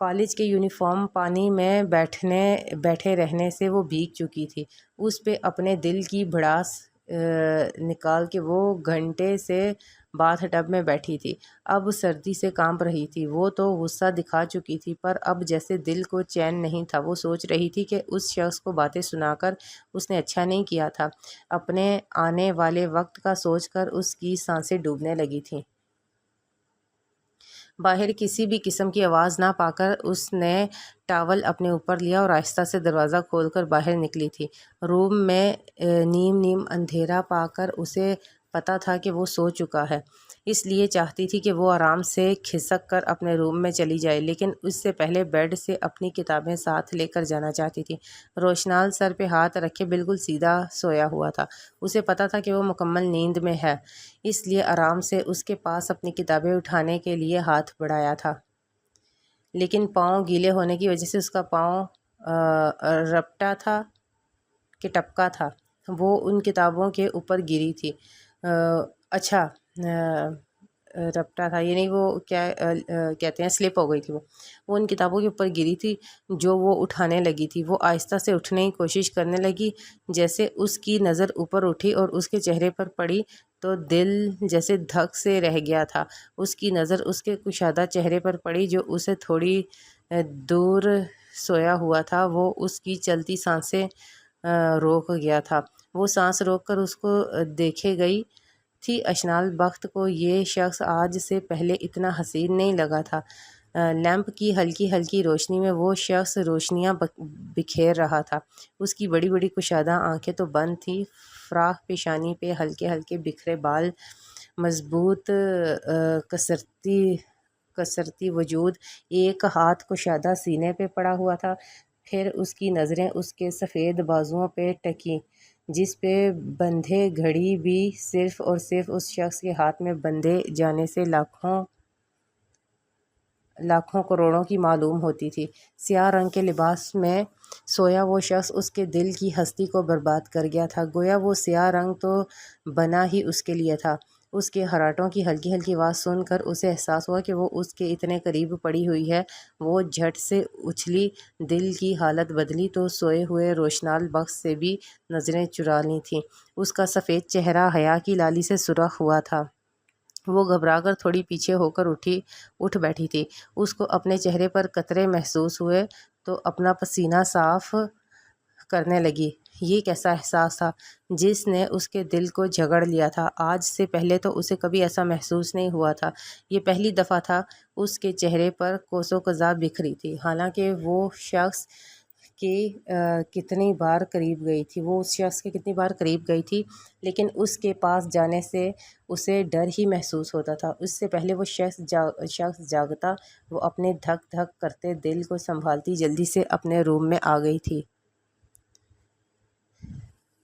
کالج کے یونیفارم پانی میں بیٹھے رہنے سے وہ بھیگ چکی تھی۔ اس پہ اپنے دل کی بھڑاس نکال کے وہ گھنٹے سے باتھ ٹب میں بیٹھی تھی۔ اب سردی سے کانپ رہی تھی۔ وہ تو غصہ دکھا چکی تھی پر اب جیسے دل کو چین نہیں تھا۔ وہ سوچ رہی تھی کہ اس شخص کو باتیں سنا کر اس نے اچھا نہیں کیا تھا۔ اپنے آنے والے وقت کا سوچ کر اس کی سانسیں ڈوبنے لگی تھیں۔ باہر کسی بھی قسم کی آواز نہ پا کر اس نے ٹاول اپنے اوپر لیا اور آہستہ سے دروازہ کھول کر باہر نکلی تھی۔ روم میں نیم اندھیرا پا کر اسے پتہ تھا کہ وہ سو چکا ہے، اس لیے چاہتی تھی کہ وہ آرام سے کھسک کر اپنے روم میں چلی جائے، لیکن اس سے پہلے بیڈ سے اپنی کتابیں ساتھ لے کر جانا چاہتی تھی۔ روشنال سر پہ ہاتھ رکھے بالکل سیدھا سویا ہوا تھا۔ اسے پتہ تھا کہ وہ مکمل نیند میں ہے، اس لیے آرام سے اس کے پاس اپنی کتابیں اٹھانے کے لیے ہاتھ بڑھایا تھا، لیکن پاؤں گیلے ہونے کی وجہ سے اس کا پاؤں رپٹا تھا کہ ٹپکا تھا۔ وہ ان کتابوں کے اوپر گری تھی۔ اچھا، رپٹا تھا یعنی وہ کیا کہتے ہیں، سلپ ہو گئی تھی۔ وہ ان کتابوں کے اوپر گری تھی جو وہ اٹھانے لگی تھی۔ وہ آہستہ سے اٹھنے کی کوشش کرنے لگی۔ جیسے اس کی نظر اوپر اٹھی اور اس کے چہرے پر پڑی تو دل جیسے دھک سے رہ گیا تھا۔ اس کی نظر اس کے کشادہ چہرے پر پڑی جو اسے تھوڑی دور سویا ہوا تھا۔ وہ اس کی چلتی سانسیں روک گیا تھا۔ وہ سانس روک کر اس کو دیکھے گئی تھی۔ اشنال بخت کو یہ شخص آج سے پہلے اتنا حسین نہیں لگا تھا۔ لیمپ کی ہلکی ہلکی روشنی میں وہ شخص روشنیاں بکھیر رہا تھا۔ اس کی بڑی بڑی کشادہ آنکھیں تو بند تھیں، فراخ پیشانی پہ ہلکے ہلکے بکھرے بال، مضبوط کسرتی وجود، ایک ہاتھ کشادہ سینے پہ پڑا ہوا تھا۔ پھر اس کی نظریں اس کے سفید بازوؤں پہ ٹکیں جس پہ بندھے گھڑی بھی صرف اور صرف اس شخص کے ہاتھ میں بندھے جانے سے لاکھوں کروڑوں کی معلوم ہوتی تھی۔ سیاہ رنگ کے لباس میں سویا وہ شخص اس کے دل کی ہستی کو برباد کر گیا تھا، گویا وہ سیاہ رنگ تو بنا ہی اس کے لیے تھا۔ اس کے خراٹوں کی ہلکی ہلکی آواز سن کر اسے احساس ہوا کہ وہ اس کے اتنے قریب پڑی ہوئی ہے۔ وہ جھٹ سے اچھلی، دل کی حالت بدلی تو سوئے ہوئے روشنال بخش سے بھی نظریں چرا لی تھیں۔ اس کا سفید چہرہ حیا کی لالی سے سرخ ہوا تھا۔ وہ گھبرا کر تھوڑی پیچھے ہو کر اٹھ بیٹھی تھی۔ اس کو اپنے چہرے پر قطرے محسوس ہوئے تو اپنا پسینہ صاف کرنے لگی۔ یہ کیسا احساس تھا جس نے اس کے دل کو جھگڑ لیا تھا؟ آج سے پہلے تو اسے کبھی ایسا محسوس نہیں ہوا تھا۔ یہ پہلی دفعہ تھا۔ اس کے چہرے پر کوس و قزح بکھری تھی، حالانکہ وہ شخص کے کتنی بار قریب گئی تھی، لیکن اس کے پاس جانے سے اسے ڈر ہی محسوس ہوتا تھا۔ اس سے پہلے وہ شخص جاگتا، وہ اپنے دھک دھک کرتے دل کو سنبھالتی جلدی سے اپنے روم میں آ گئی تھی۔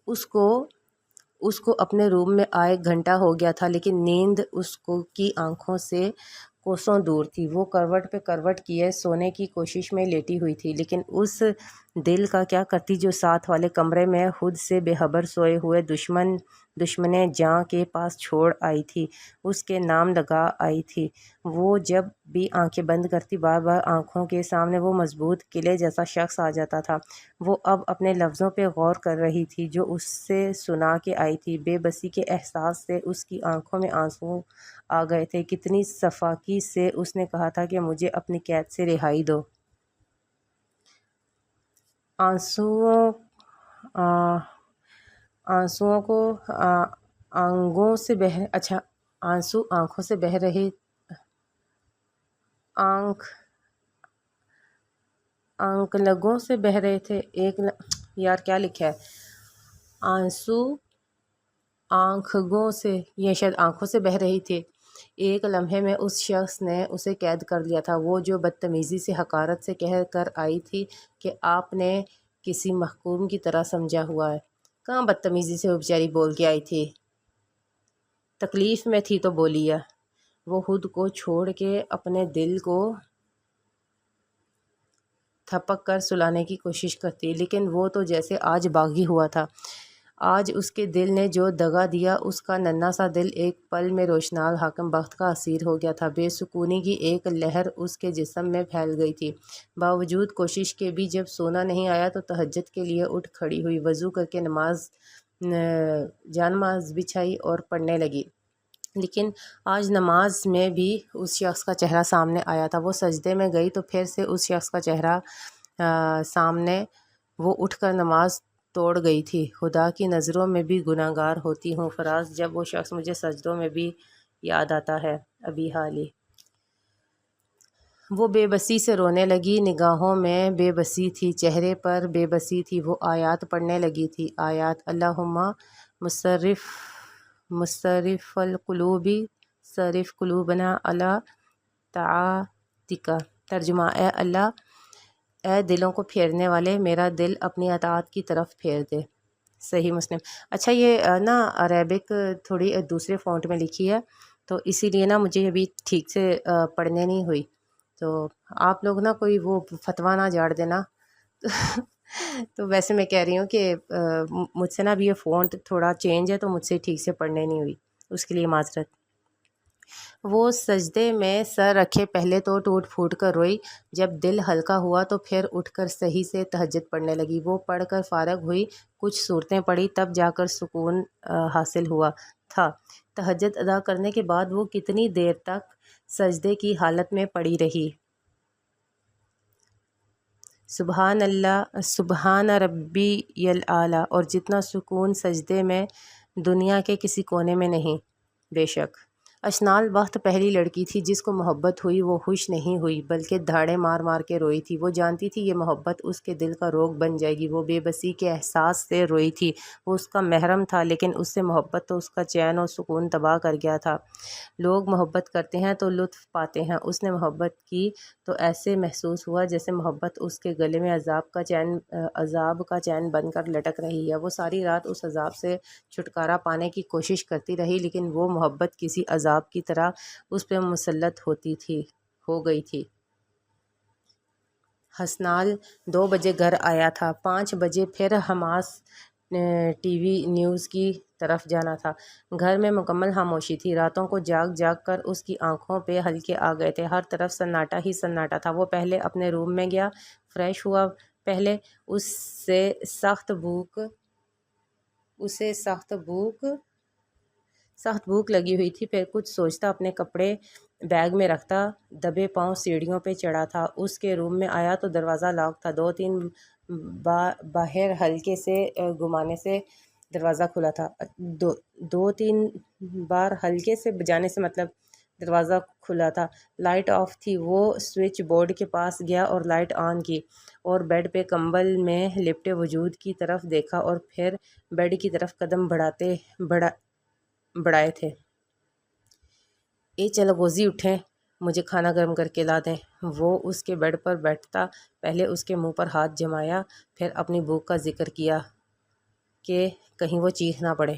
اس کو اپنے روم میں آئے گھنٹہ ہو گیا تھا، لیکن نیند اس کی آنکھوں سے کوسوں دور تھی۔ وہ کروٹ پہ کروٹ کیے سونے کی کوشش میں لیٹی ہوئی تھی، لیکن اس دل کا کیا کرتی جو ساتھ والے کمرے میں خود سے بے خبر سوئے ہوئے دشمنے جاں کے پاس چھوڑ آئی تھی، اس کے نام لگا آئی تھی۔ وہ جب بھی آنکھیں بند کرتی، بار بار آنکھوں کے سامنے وہ مضبوط قلعے جیسا شخص آ جاتا تھا۔ وہ اب اپنے لفظوں پہ غور کر رہی تھی جو اس سے سنا کے آئی تھی۔ بے بسی کے احساس سے اس کی آنکھوں میں آنسو آ گئے تھے۔ کتنی صفاکی سے اس نے کہا تھا کہ مجھے اپنی قید سے رہائی دو۔ آنسو آنکھوں سے بہہ رہے لگوں سے بہہ رہے تھے۔ یار کیا لکھا ہے؟ آنسو آنکھوں سے، یہ شاید آنکھوں سے بہہ رہی تھی۔ ایک لمحے میں اس شخص نے اسے قید کر لیا تھا، وہ جو بدتمیزی سے حقارت سے کہہ کر آئی تھی کہ آپ نے کسی محکوم کی طرح سمجھا ہوا ہے۔ کہاں بدتمیزی سے وہ بیچاری بول کے آئی تھی؟ تکلیف میں تھی تو بولی ہے۔ وہ خود کو چھوڑ کے اپنے دل کو تھپک کر سلانے کی کوشش کرتی، لیکن وہ تو جیسے آج باغی ہوا تھا۔ آج اس کے دل نے جو دغا دیا، اس کا ننھا سا دل ایک پل میں روشنال حاکم بخت کا اسیر ہو گیا تھا۔ بے سکونی کی ایک لہر اس کے جسم میں پھیل گئی تھی۔ باوجود کوشش کے بھی جب سونا نہیں آیا تو تہجد کے لیے اٹھ کھڑی ہوئی، وضو کر کے نماز بچھائی اور پڑھنے لگی۔ لیکن آج نماز میں بھی اس شخص کا چہرہ سامنے آیا تھا۔ وہ سجدے میں گئی تو پھر سے اس شخص کا چہرہ سامنے۔ وہ اٹھ کر نماز توڑ گئی تھی۔ خدا کی نظروں میں بھی گناہ گار ہوتی ہوں فراز، جب وہ شخص مجھے سجدوں میں بھی یاد آتا ہے۔ ابھی حالی وہ بے بسی سے رونے لگی، نگاہوں میں بے بسی تھی، چہرے پر بے بسی تھی۔ وہ آیات پڑھنے لگی تھی۔ آیات: اللہم مصرف القلوب صرف قلوبنا علی طاعتک۔ ترجمہ: اے اللہ، اے دلوں کو پھیرنے والے، میرا دل اپنی اطاعت کی طرف پھیر دے۔ صحیح مسلم۔ اچھا، یہ عربک تھوڑی دوسرے فونٹ میں لکھی ہے، تو اسی لیے مجھے ابھی ٹھیک سے پڑھنے نہیں ہوئی، تو آپ لوگ کوئی وہ فتویٰ نہ جاڑ دینا۔ تو ویسے میں کہہ رہی ہوں کہ مجھ سے ابھی یہ فونٹ تھوڑا چینج ہے، تو مجھ سے ٹھیک سے پڑھنے نہیں ہوئی، اس کے لیے معذرت۔ وہ سجدے میں سر رکھے پہلے تو ٹوٹ پھوٹ کر روئی، جب دل ہلکا ہوا تو پھر اٹھ کر صحیح سے تہجد پڑھنے لگی۔ وہ پڑھ کر فارغ ہوئی، کچھ صورتیں پڑھی، تب جا کر سکون حاصل ہوا تھا۔ تہجد ادا کرنے کے بعد وہ کتنی دیر تک سجدے کی حالت میں پڑی رہی۔ سبحان اللہ، سبحان ربی الاعلیٰ، اور جتنا سکون سجدے میں دنیا کے کسی کونے میں نہیں۔ بے شک اشنال بخت پہلی لڑکی تھی جس کو محبت ہوئی۔ وہ خوش نہیں ہوئی بلکہ دھاڑے مار مار کے روئی تھی۔ وہ جانتی تھی یہ محبت اس کے دل کا روگ بن جائے گی۔ وہ بے بسی کے احساس سے روئی تھی۔ وہ اس کا محرم تھا لیکن اس سے محبت تو اس کا چین و سکون تباہ کر گیا تھا۔ لوگ محبت کرتے ہیں تو لطف پاتے ہیں۔ اس نے محبت کی تو ایسے محسوس ہوا جیسے محبت اس کے گلے میں عذاب کا چین بن کر لٹک رہی ہے۔ وہ ساری رات اس عذاب سے چھٹکارا پانے کی کوشش کرتی رہی لیکن وہ محبت کسی عذاب کی طرح اس پہ مسلط ہو گئی تھی۔ حسنال 2 بجے گھر آیا تھا۔ 5 بجے پھر حماس ٹی وی نیوز کی طرف جانا تھا۔ گھر میں مکمل خاموشی تھی۔ راتوں کو جاگ جاگ کر اس کی آنکھوں پہ ہلکے آ گئے تھے۔ ہر طرف سناٹا ہی سناٹا تھا۔ وہ پہلے اپنے روم میں گیا، فریش ہوا۔ پہلے اسے سخت بھوک لگی ہوئی تھی۔ پھر کچھ سوچتا اپنے کپڑے بیگ میں رکھتا دبے پاؤں سیڑھیوں پہ چڑھا تھا۔ اس کے روم میں آیا تو دروازہ لاک تھا۔ 2-3 باہر ہلکے سے گھمانے سے دروازہ کھلا تھا۔ 2-3 بار ہلکے سے بجانے سے مطلب دروازہ کھلا تھا۔ لائٹ آف تھی۔ وہ سوئچ بورڈ کے پاس گیا اور لائٹ آن کی اور بیڈ پہ کمبل میں لپٹے وجود کی طرف دیکھا اور پھر بیڈ کی طرف قدم بڑھائے تھے۔ اے چلغوزی اٹھیں، مجھے کھانا گرم کر کے لا دیں۔ وہ اس کے بیڈ پر بیٹھتا پہلے اس کے منہ پر ہاتھ جمایا، پھر اپنی بھوک کا ذکر کیا کہ کہیں وہ چیخ نہ پڑے۔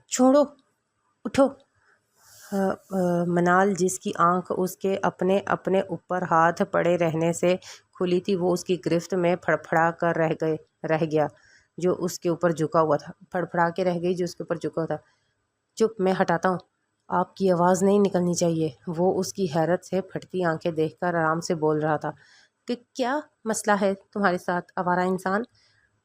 چھوڑو، اٹھو۔ منال جس کی آنکھ اس کے اپنے اوپر ہاتھ پڑے رہنے سے کھلی تھی وہ اس کی گرفت میں پھڑپھڑا کر رہ گیا جو اس کے اوپر جھکا ہوا تھا۔ چپ، میں ہٹاتا ہوں۔ آپ کی آواز نہیں نکلنی چاہیے۔ وہ اس کی حیرت سے پھٹتی آنکھیں دیکھ کر آرام سے بول رہا تھا کہ کیا مسئلہ ہے تمہارے ساتھ آوارہ انسان؟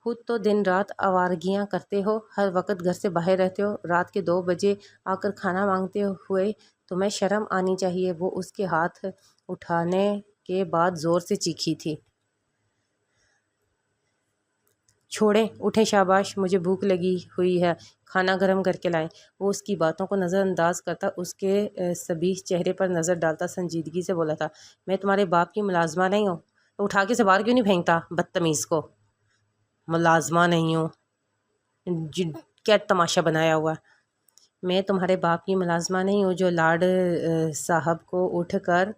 خود تو دن رات آوارگیاں کرتے ہو، ہر وقت گھر سے باہر رہتے ہو، رات کے 2 بجے آ کر کھانا مانگتے ہوئے تمہیں شرم آنی چاہیے۔ وہ اس کے ہاتھ اٹھانے کے بعد زور سے چیخی تھی۔ چھوڑیں، اٹھیں، شاباش، مجھے بھوک لگی ہوئی ہے، کھانا گرم کر کے لائیں۔ وہ اس کی باتوں کو نظر انداز کرتا اس کے صبیح چہرے پر نظر ڈالتا سنجیدگی سے بولا تھا، میں تمہارے باپ کی ملازمہ نہیں ہوں تو اٹھا کے سے باہر کیوں نہیں پھینکتا؟ بدتمیز کو ملازمہ نہیں ہوں، کیا تماشا بنایا ہوا ہے؟ میں تمہارے باپ کی ملازمہ نہیں ہوں جو لاڈ صاحب کو اٹھ کر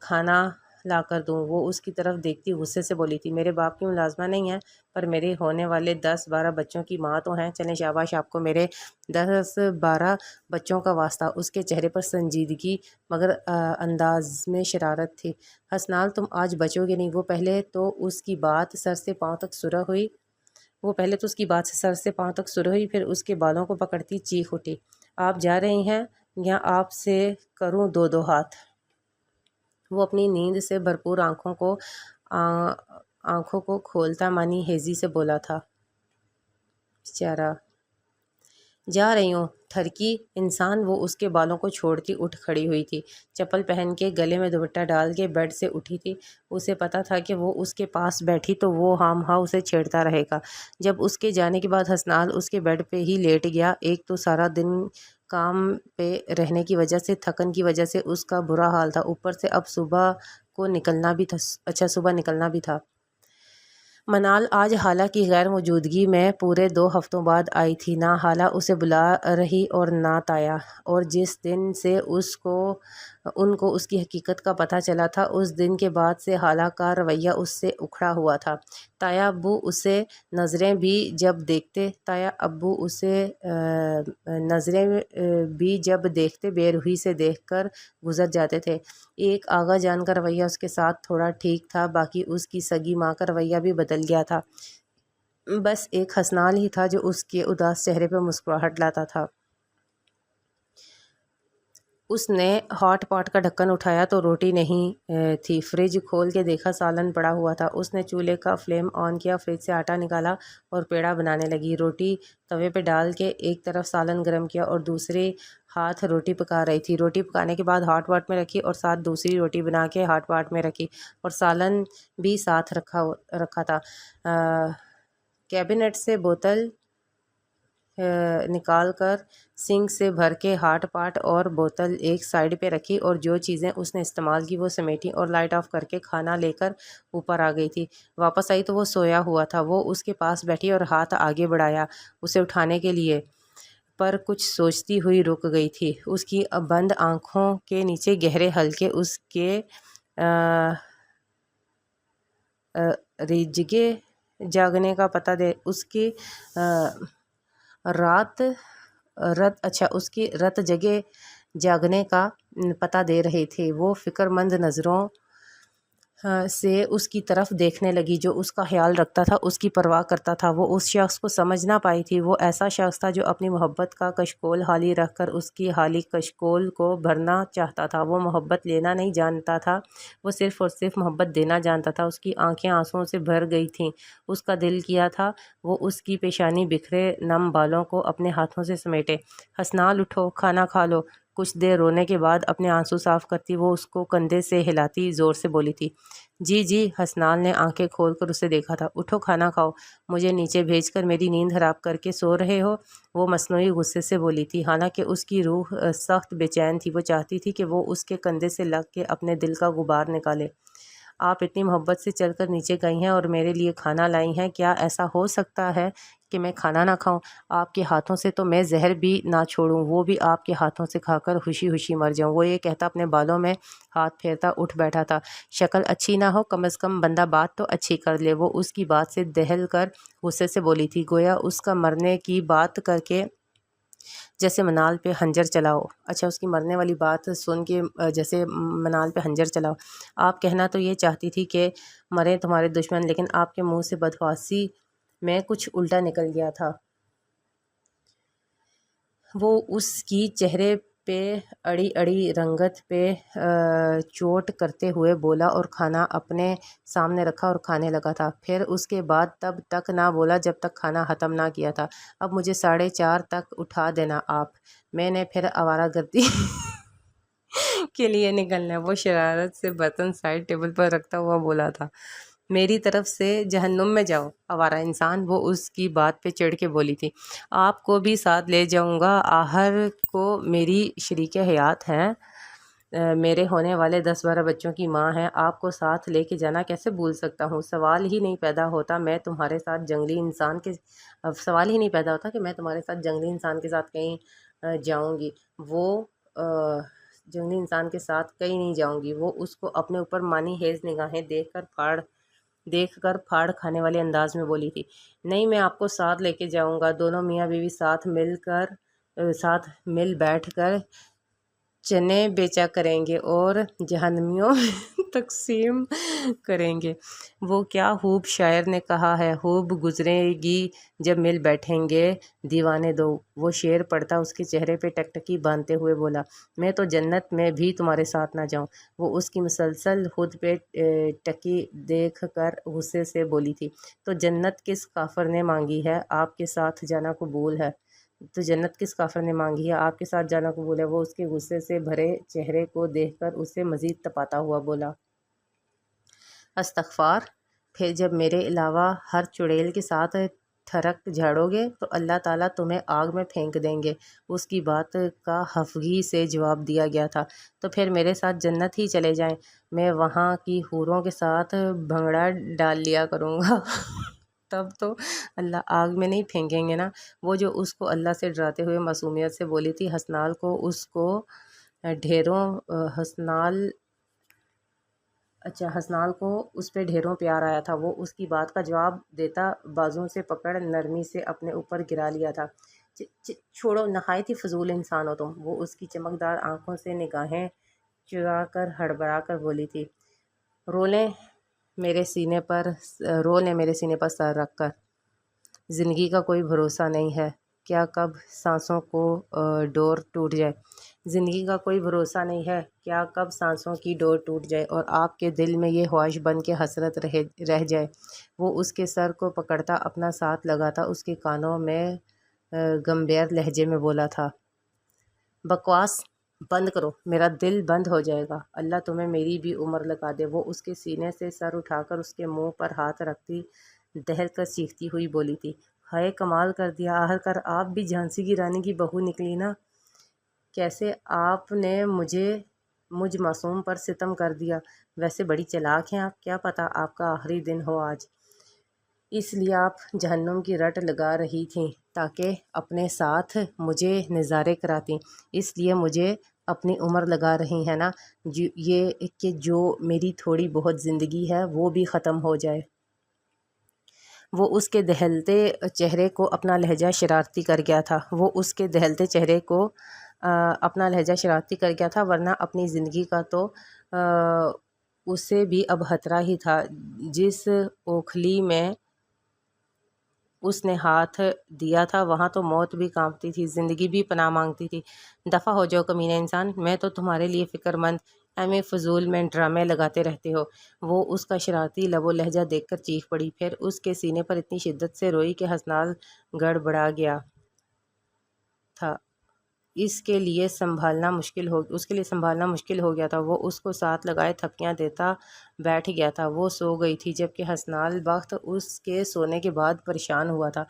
کھانا لا کر دوں۔ وہ اس کی طرف دیکھتی غصے سے بولی تھی، میرے باپ کی ملازمہ نہیں ہے پر میرے ہونے والے 10-12 بچوں کی ماں تو ہیں۔ چلیں شاباش آپ کو میرے 10-12 بچوں کا واسطہ۔ اس کے چہرے پر سنجیدگی مگر انداز میں شرارت تھی۔ حسنال تم آج بچو گے نہیں۔ وہ پہلے تو اس کی بات سر سے پاؤں تک سر ہوئی پھر اس کے بالوں کو پکڑتی چیخ اٹھی، آپ جا رہی ہیں یا آپ سے کروں 2 ہاتھ؟ وہ اپنی نیند سے بھرپور آنکھوں کو کھولتا مانی ہیزی سے بولا تھا، بیچارہ جا رہی ہوں، تھرکی انسان۔ وہ اس کے بالوں کو چھوڑتی اٹھ کھڑی ہوئی تھی، چپل پہن کے گلے میں دوپٹہ ڈال کے بیڈ سے اٹھی تھی۔ اسے پتا تھا کہ وہ اس کے پاس بیٹھی تو وہ ہام ہاں اسے چھیڑتا رہے گا۔ جب اس کے جانے کے بعد حسنال اس کے بیڈ پہ ہی لیٹ گیا۔ ایک تو سارا دن کام پہ رہنے کی وجہ سے، تھکن کی وجہ سے اس کا برا حال تھا، اوپر سے اب صبح نکلنا بھی تھا۔ منال آج خالہ کی غیر موجودگی میں پورے 2 ہفتوں بعد آئی تھی۔ نہ خالہ اسے بلا رہی اور نہ تایا، اور جس دن سے ان کو اس کی حقیقت کا پتہ چلا تھا اس دن کے بعد سے خالہ کا رویہ اس سے اکھڑا ہوا تھا۔ تایا ابو اسے نظریں بھی جب دیکھتے بے روحی سے دیکھ کر گزر جاتے تھے۔ ایک آغا جان کا رویہ اس کے ساتھ تھوڑا ٹھیک تھا، باقی اس کی سگی ماں کا رویہ بھی بدل گیا تھا۔ بس ایک حسنال ہی تھا جو اس کے اداس چہرے پہ مسکراہٹ لاتا تھا۔ اس نے ہاٹ پاٹ کا ڈھکن اٹھایا تو روٹی نہیں تھی۔ فریج کھول کے دیکھا، سالن پڑا ہوا تھا۔ اس نے چولہے کا فلیم آن کیا، فریج سے آٹا نکالا اور پیڑا بنانے لگی۔ روٹی توے پہ ڈال کے ایک طرف سالن گرم کیا اور دوسرے ہاتھ روٹی پکا رہی تھی۔ روٹی پکانے کے بعد ہاٹ پاٹ میں رکھی اور ساتھ دوسری روٹی بنا کے ہاٹ پاٹ میں رکھی اور سالن بھی ساتھ رکھا تھا۔ کیبنٹ سے بوتل نکال کر سنک سے بھر کے ہاٹ پاٹ اور بوتل ایک سائڈ پہ رکھی اور جو چیزیں اس نے استعمال کی وہ سمیٹی اور لائٹ آف کر کے کھانا لے کر اوپر آ گئی تھی۔ واپس آئی تو وہ سویا ہوا تھا۔ وہ اس کے پاس بیٹھی اور ہاتھ آگے بڑھایا اسے اٹھانے کے لیے، پر کچھ سوچتی ہوئی رک گئی تھی۔ اس کی بند آنکھوں کے نیچے گہرے حلقے اس کے ریجگے جاگنے کا پتہ دے اس کی رت جگے جاگنے کا پتہ دے رہے تھے۔ وہ فکر مند نظروں سے اس کی طرف دیکھنے لگی جو اس کا خیال رکھتا تھا، اس کی پرواہ کرتا تھا۔ وہ اس شخص کو سمجھ نہ پائی تھی۔ وہ ایسا شخص تھا جو اپنی محبت کا کشکول خالی رکھ کر اس کی خالی کشکول کو بھرنا چاہتا تھا۔ وہ محبت لینا نہیں جانتا تھا، وہ صرف اور صرف محبت دینا جانتا تھا۔ اس کی آنکھیں آنسوؤں سے بھر گئی تھیں۔ اس کا دل کیا تھا وہ اس کی پیشانی بکھرے نم بالوں کو اپنے ہاتھوں سے سمیٹے۔ حسنال اٹھو، کھانا کھا لو۔ کچھ دیر رونے کے بعد اپنے آنسو صاف کرتی وہ اس کو کندھے سے ہلاتی زور سے بولی تھی۔ جی جی، حسنال نے آنکھیں کھول کر اسے دیکھا تھا۔ اٹھو، کھانا کھاؤ، مجھے نیچے بھیج کر میری نیند حرام کر کے سو رہے ہو؟ وہ مصنوعی غصے سے بولی تھی، حالانکہ اس کی روح سخت بے چین تھی۔ وہ چاہتی تھی کہ وہ اس کے کندھے سے لگ کے اپنے دل کا غبار نکالے۔ آپ اتنی محبت سے چل کر نیچے گئی ہیں اور میرے لیے کھانا لائی ہیں، کیا ایسا ہو سکتا ہے کہ میں کھانا نہ کھاؤں؟ آپ کے ہاتھوں سے تو میں زہر بھی نہ چھوڑوں، وہ بھی آپ کے ہاتھوں سے کھا کر خوشی خوشی مر جاؤں۔ وہ یہ کہتا اپنے بالوں میں ہاتھ پھیرتا اٹھ بیٹھا تھا۔ شکل اچھی نہ ہو، کم از کم بندہ بات تو اچھی کر لے۔ وہ اس کی بات سے دہل کر غصے سے بولی تھی، گویا اس کا مرنے کی بات کر کے جیسے منال پہ خنجر چلاؤ۔ اچھا، اس کی مرنے والی بات سن کے جیسے منال پہ خنجر چلاؤ۔ آپ کہنا تو یہ چاہتی تھی کہ مرے تمہارے دشمن، لیکن آپ کے منہ سے بدحواسی میں کچھ الٹا نکل گیا تھا۔ وہ اس کی چہرے پہ اڑی اڑی رنگت پہ چوٹ کرتے ہوئے بولا اور کھانا اپنے سامنے رکھا اور کھانے لگا تھا۔ پھر اس کے بعد تب تک نہ بولا جب تک کھانا ختم نہ کیا تھا۔ اب مجھے 4:30 تک اٹھا دینا آپ، میں نے پھر آوارہ گردی کے لیے نکلنا ہے۔ وہ شرارت سے برتن سائڈ ٹیبل پر رکھتا ہوا بولا تھا، میری طرف سے جہنم میں جاؤ آوارہ انسان۔ وہ اس کی بات پہ چڑھ کے بولی تھی، آپ کو بھی ساتھ لے جاؤں گا، آخر کو میری شریک حیات ہیں، میرے ہونے والے 10-12 بچوں کی ماں ہیں، آپ کو ساتھ لے کے جانا کیسے بھول سکتا ہوں؟ سوال ہی نہیں پیدا ہوتا کہ میں تمہارے ساتھ جنگلی انسان کے ساتھ کہیں جاؤں گی۔ وہ جنگلی انسان کے ساتھ کہیں نہیں جاؤں گی۔ وہ اس کو اپنے اوپر مانی خیز نگاہیں دیکھ کر پھاڑ کھانے والے انداز میں بولی تھی، نہیں، میں آپ کو ساتھ لے کے جاؤں گا۔ دونوں میاں بیوی ساتھ مل بیٹھ کر چنے بیچا کریں گے اور جہنمیوں میں تقسیم کریں گے۔ وہ کیا خوب شاعر نے کہا ہے، خوب گزرے گی جب مل بیٹھیں گے دیوانے دو۔ وہ شعر پڑھتا اس کے چہرے پہ ٹکٹکی باندھتے ہوئے بولا، میں تو جنت میں بھی تمہارے ساتھ نہ جاؤں۔ وہ اس کی مسلسل خود پہ ٹکی دیکھ کر غصے سے بولی تھی، تو جنت کس کافر نے مانگی ہے، آپ کے ساتھ جانا قبول ہے؟ وہ اس کے غصے سے بھرے چہرے کو دیکھ کر اسے مزید تپاتا ہوا بولا، استغفار، پھر جب میرے علاوہ ہر چڑیل کے ساتھ تھرک جھاڑو گے تو اللہ تعالیٰ تمہیں آگ میں پھینک دیں گے۔ اس کی بات کا خفگی سے جواب دیا گیا تھا، تو پھر میرے ساتھ جنت ہی چلے جائیں، میں وہاں کی حوروں کے ساتھ بھنگڑا ڈال لیا کروں گا۔ تب تو اللہ آگ میں نہیں پھینکیں گے نا؟ وہ جو اس کو اللہ سے ڈراتے ہوئے معصومیت سے بولی تھی، حسنال کو اس پہ ڈھیروں پیار آیا تھا۔ وہ اس کی بات کا جواب دیتا بازوں سے پکڑ نرمی سے اپنے اوپر گرا لیا تھا۔ چھوڑو، نہایت ہی فضول انسان ہو تم۔ وہ اس کی چمکدار آنکھوں سے نگاہیں چرا کر ہڑبڑا کر بولی تھی، رو لیں میرے سینے پر سر رکھ کر، زندگی کا کوئی بھروسہ نہیں ہے، کیا کب سانسوں کی ڈور ٹوٹ جائے اور آپ کے دل میں یہ خواہش بن کے حسرت رہ جائے۔ وہ اس کے سر کو پکڑتا اپنا ساتھ لگاتا اس کے کانوں میں گمبھیر لہجے میں بولا تھا، بکواس بند کرو، میرا دل بند ہو جائے گا، اللہ تمہیں میری بھی عمر لگا دے۔ وہ اس کے سینے سے سر اٹھا کر اس کے منہ پر ہاتھ رکھتی دہل کر چیختی ہوئی بولی تھی، ہائے کمال کر دیا، آخر کار آپ بھی جھانسی کی رانی کی بہو نکلی نا۔ کیسے آپ نے مجھ معصوم پر ستم کر دیا۔ ویسے بڑی چلاک ہیں آپ، کیا پتہ آپ کا آخری دن ہو آج، اس لیے آپ جہنم کی رٹ لگا رہی تھیں تاکہ اپنے ساتھ مجھے نظارے کراتی، اس لیے مجھے اپنی عمر لگا رہی ہیں نا، یہ کہ جو میری تھوڑی بہت زندگی ہے وہ بھی ختم ہو جائے۔ وہ اس کے دہلتے چہرے کو اپنا لہجہ شرارتی کر گیا تھا، ورنہ اپنی زندگی کا تو اسے بھی اب خطرہ ہی تھا۔ جس اوکھلی میں اس نے ہاتھ دیا تھا وہاں تو موت بھی کانپتی تھی، زندگی بھی پناہ مانگتی تھی۔ دفع ہو جاؤ کمینے انسان، میں تو تمہارے لیے فکر مند، ایم فضول میں ڈرامے لگاتے رہتے ہو۔ وہ اس کا شرارتی لب و لہجہ دیکھ کر چیخ پڑی، پھر اس کے سینے پر اتنی شدت سے روئی کہ حسنال گڑبڑا گیا تھا۔ اس کے لیے سنبھالنا مشکل ہو گیا تھا۔ وہ اس کو ساتھ لگائے تھپکیاں دیتا بیٹھ گیا تھا۔ وہ سو گئی تھی جبکہ حسنال بخت اس کے سونے کے بعد پریشان ہوا تھا۔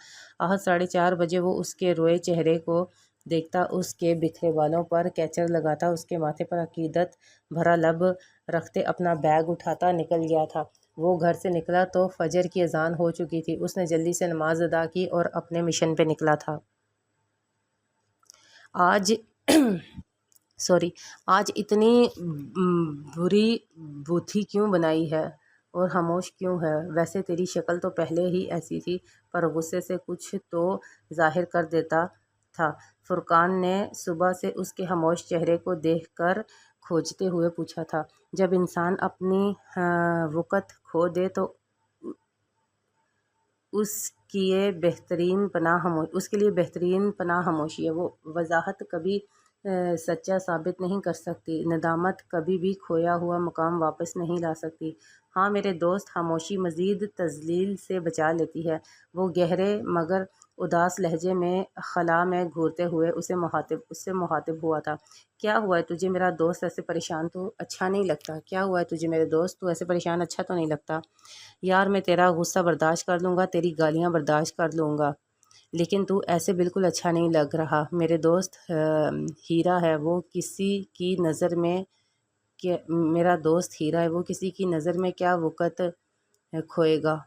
4:30 بجے وہ اس کے روئے چہرے کو دیکھتا، اس کے بکھرے بالوں پر کیچر لگاتا، اس کے ماتھے پر عقیدت بھرا لب رکھتے اپنا بیگ اٹھاتا نکل گیا تھا۔ وہ گھر سے نکلا تو فجر کی اذان ہو چکی تھی۔ اس نے جلدی سے نماز ادا کی اور اپنے مشن پہ نکلا تھا۔ آج اتنی بری بوتھی کیوں بنائی ہے اور خاموش کیوں ہے؟ ویسے تیری شکل تو پہلے ہی ایسی تھی، پر غصے سے کچھ تو ظاہر کر دیتا تھا۔ فرقان نے صبح سے اس کے خاموش چہرے کو دیکھ کر کھوجتے ہوئے پوچھا تھا۔ جب انسان اپنی وقت کھو دے تو اس کے لیے بہترین پناہ خاموشی ہے۔ وہ وضاحت کبھی سچا ثابت نہیں کر سکتی، ندامت کبھی بھی کھویا ہوا مقام واپس نہیں لا سکتی۔ ہاں میرے دوست، خاموشی مزید تذلیل سے بچا لیتی ہے۔ وہ گہرے مگر اداس لہجے میں خلا میں گھورتے ہوئے اس سے مخاطب ہوا تھا۔ کیا ہوا ہے تجھے میرا دوست؟ ایسے پریشان تو اچھا نہیں لگتا۔ کیا ہوا ہے تجھے میرے دوست؟ تو ایسے پریشان اچھا تو نہیں لگتا۔ یار میں تیرا غصہ برداشت کر لوں گا، تیری گالیاں برداشت کر لوں گا، لیکن تو ایسے بالکل اچھا نہیں لگ رہا۔ میرے دوست ہیرا ہے، وہ کسی کی نظر میں کیا وقت کھوئے گا؟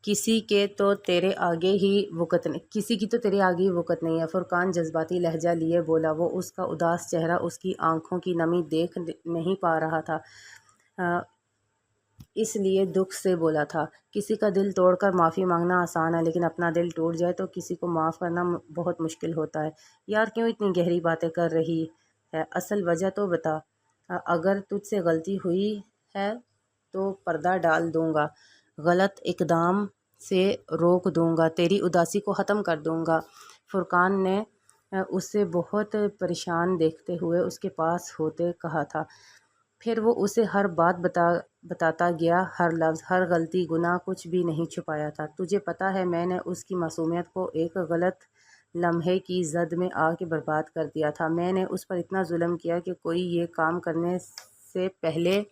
کسی کی تو تیرے آگے ہی وقت نہیں ہے۔ فرقان جذباتی لہجہ لیے بولا۔ وہ اس کا اداس چہرہ، اس کی آنکھوں کی نمی دیکھ نہیں پا رہا تھا، اس لیے دکھ سے بولا تھا۔ کسی کا دل توڑ کر معافی مانگنا آسان ہے، لیکن اپنا دل ٹوٹ جائے تو کسی کو معاف کرنا بہت مشکل ہوتا ہے۔ یار کیوں اتنی گہری باتیں کر رہی ہے؟ اصل وجہ تو بتا۔ اگر تجھ سے غلطی ہوئی ہے تو پردہ ڈال دوں گا، غلط اقدام سے روک دوں گا، تیری اداسی کو ختم کر دوں گا۔ فرقان نے اسے بہت پریشان دیکھتے ہوئے اس کے پاس ہوتے کہا تھا۔ پھر وہ اسے ہر بات بتاتا گیا، ہر لفظ، ہر غلطی، گناہ، کچھ بھی نہیں چھپایا تھا۔ تجھے پتہ ہے میں نے اس کی معصومیت کو ایک غلط لمحے کی زد میں آ کے برباد کر دیا تھا۔ میں نے اس پر اتنا ظلم کیا کہ کوئی یہ کام کرنے سے پہلے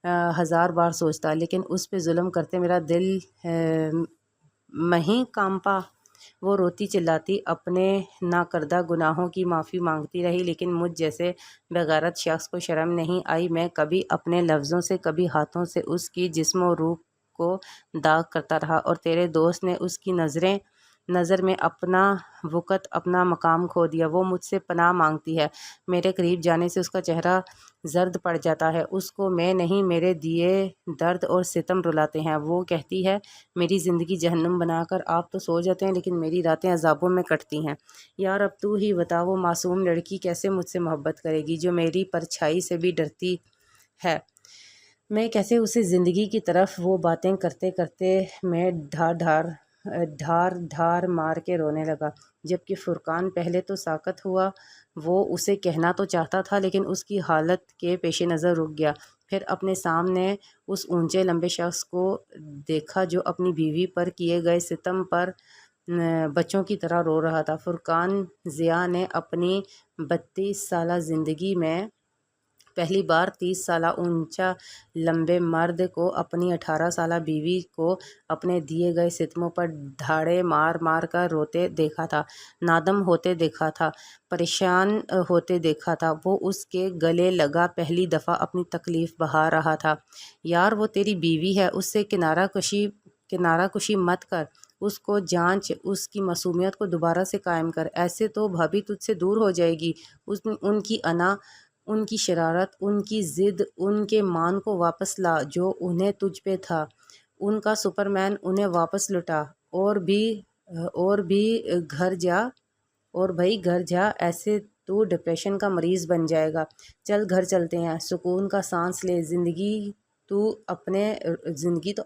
1000 بار سوچتا، لیکن اس پہ ظلم کرتے میرا دل نہیں کانپا۔ وہ روتی چلاتی اپنے ناکردہ گناہوں کی معافی مانگتی رہی، لیکن مجھ جیسے بےغیرت شخص کو شرم نہیں آئی۔ میں کبھی اپنے لفظوں سے، کبھی ہاتھوں سے اس کی جسم و روح کو داغ کرتا رہا، اور تیرے دوست نے اس کی نظر میں اپنا وقت، اپنا مقام کھو دیا۔ وہ مجھ سے پناہ مانگتی ہے، میرے قریب جانے سے اس کا چہرہ زرد پڑ جاتا ہے۔ اس کو میں نہیں، میرے دیے درد اور ستم رلاتے ہیں۔ وہ کہتی ہے میری زندگی جہنم بنا کر آپ تو سو جاتے ہیں، لیکن میری راتیں عذابوں میں کٹتی ہیں۔ یار اب تو ہی بتا، وہ معصوم لڑکی کیسے مجھ سے محبت کرے گی جو میری پرچھائی سے بھی ڈرتی ہے؟ میں کیسے اسے زندگی کی طرف؟ وہ باتیں کرتے کرتے میں ڈھار مار کے رونے لگا، جبکہ فرقان پہلے تو ساکت ہوا۔ وہ اسے کہنا تو چاہتا تھا، لیکن اس کی حالت کے پیش نظر رک گیا۔ پھر اپنے سامنے اس اونچے لمبے شخص کو دیکھا جو اپنی بیوی پر کیے گئے ستم پر بچوں کی طرح رو رہا تھا۔ فرقان ضیاء نے اپنی 32 سالہ زندگی میں پہلی بار 30 سالہ اونچا لمبے مرد کو اپنی 18 سالہ بیوی کو اپنے دیے گئے ستموں پر دھاڑے مار مار کر روتے دیکھا تھا، نادم ہوتے دیکھا تھا، پریشان ہوتے دیکھا تھا۔ وہ اس کے گلے لگا پہلی دفعہ اپنی تکلیف بہا رہا تھا۔ یار وہ تیری بیوی ہے، اس سے کنارہ کشی مت کر، اس کو جانچ، اس کی معصومیت کو دوبارہ سے قائم کر، ایسے تو بھابھی تجھ سے دور ہو جائے گی۔ ان کی انا، ان کی شرارت، ان کی ضد، ان کے مان کو واپس لا جو انہیں تجھ پہ تھا، ان کا سپرمین انہیں واپس لٹا، اور بھی گھر جا، ایسے تو ڈپریشن کا مریض بن جائے گا۔ چل گھر چلتے ہیں، سکون کا سانس لے، زندگی تو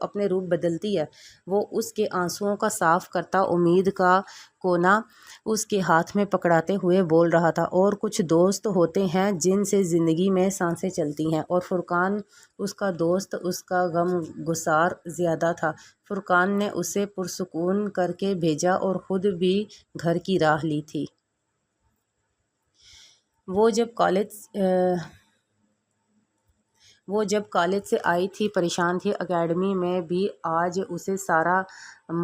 اپنے روپ بدلتی ہے۔ وہ اس کے آنسوؤں کا صاف کرتا امید کا کونا اس کے ہاتھ میں پکڑاتے ہوئے بول رہا تھا۔ اور کچھ دوست ہوتے ہیں جن سے زندگی میں سانسیں چلتی ہیں، اور فرقان اس کا دوست، اس کا غم گسار زیادہ تھا۔ فرقان نے اسے پرسکون کر کے بھیجا اور خود بھی گھر کی راہ لی تھی۔ وہ جب کالج سے آئی تھی پریشان تھی۔ اکیڈمی میں بھی آج اسے سارا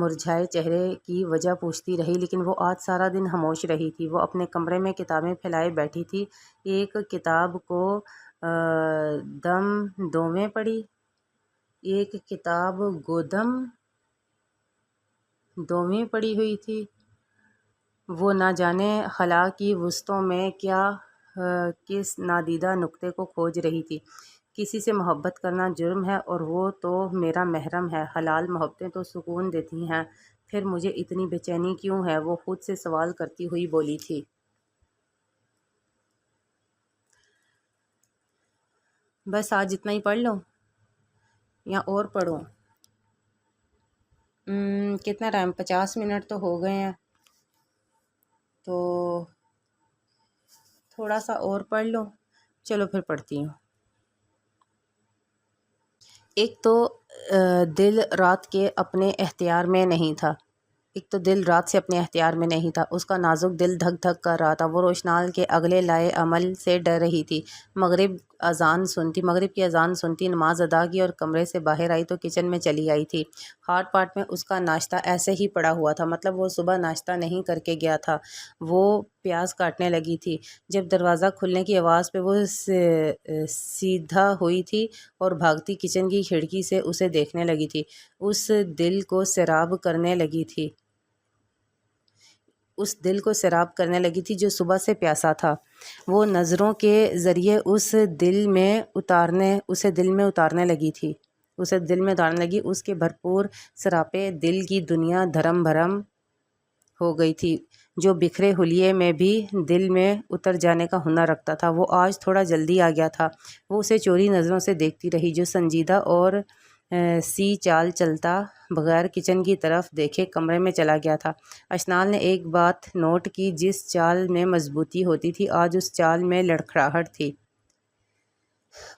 مرجھائے چہرے کی وجہ پوچھتی رہی، لیکن وہ آج سارا دن خاموش رہی تھی۔ وہ اپنے کمرے میں کتابیں پھیلائے بیٹھی تھی۔ ایک کتاب کو دم دوویں پڑھی، ایک کتاب گودم دوویں پڑھی ہوئی تھی۔ وہ نہ جانے خلا کی وسطوں میں کس نادیدہ نکتے کو کھوج رہی تھی۔ کسی سے محبت کرنا جرم ہے اور وہ تو میرا محرم ہے۔ حلال محبتیں تو سکون دیتی ہیں، پھر مجھے اتنی بے چینی کیوں ہے؟ وہ خود سے سوال کرتی ہوئی بولی تھی۔ بس آج اتنا ہی پڑھ لو یا اور پڑھوں؟ کتنا ٹائم؟ 50 منٹ تو ہو گئے ہیں، تو تھوڑا سا اور پڑھ لو۔ چلو پھر پڑھتی ہوں۔ ایک تو دل رات سے اپنے اختیار میں نہیں تھا۔ اس کا نازک دل دھک دھک کر رہا تھا۔ وہ روشنال کے اگلے لائے عمل سے ڈر رہی تھی۔ مغرب کی اذان سنتی نماز ادا کی اور کمرے سے باہر آئی تو کچن میں چلی آئی تھی۔ ہاٹ پاٹ میں اس کا ناشتہ ایسے ہی پڑا ہوا تھا، مطلب وہ صبح ناشتہ نہیں کر کے گیا تھا۔ وہ پیاز کاٹنے لگی تھی جب دروازہ کھلنے کی آواز پہ وہ سیدھا ہوئی تھی اور بھاگتی کچن کی کھڑکی سے اسے دیکھنے لگی تھی۔ اس دل کو سیراب کرنے لگی تھی جو صبح سے پیاسا تھا۔ وہ نظروں کے ذریعے اسے دل میں اتارنے لگی۔ اس کے بھرپور سراپے دل کی دنیا دھرم بھرم ہو گئی تھی، جو بکھرے حلیے میں بھی دل میں اتر جانے کا ہنر رکھتا تھا۔ وہ آج تھوڑا جلدی آ گیا تھا۔ وہ اسے چوری نظروں سے دیکھتی رہی، جو سنجیدہ اور سی چال چلتا بغیر کچن کی طرف دیکھے کمرے میں چلا گیا تھا۔ اشنال نے ایک بات نوٹ کی، جس چال میں مضبوطی ہوتی تھی آج اس چال میں لڑکھڑاہٹ تھی۔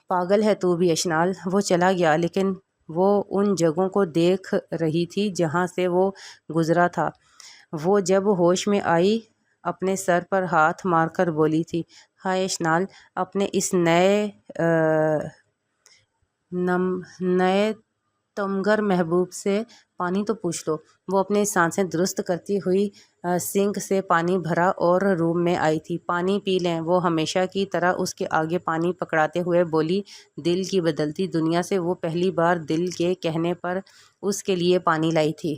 پاگل ہے تو بھی اشنال۔ وہ چلا گیا، لیکن وہ ان جگہوں کو دیکھ رہی تھی جہاں سے وہ گزرا تھا۔ وہ جب ہوش میں آئی اپنے سر پر ہاتھ مار کر بولی تھی، ہائے اشنال، اپنے اس نئے تمگر محبوب سے پانی تو پوچھ لو۔ وہ اپنی سانسیں درست کرتی ہوئی سنک سے پانی بھرا اور روم میں آئی تھی۔ پانی پی لیں۔ وہ ہمیشہ کی طرح اس کے آگے پانی پکڑاتے ہوئے بولی۔ دل کی بدلتی دنیا سے وہ پہلی بار دل کے کہنے پر اس کے لیے پانی لائی تھی۔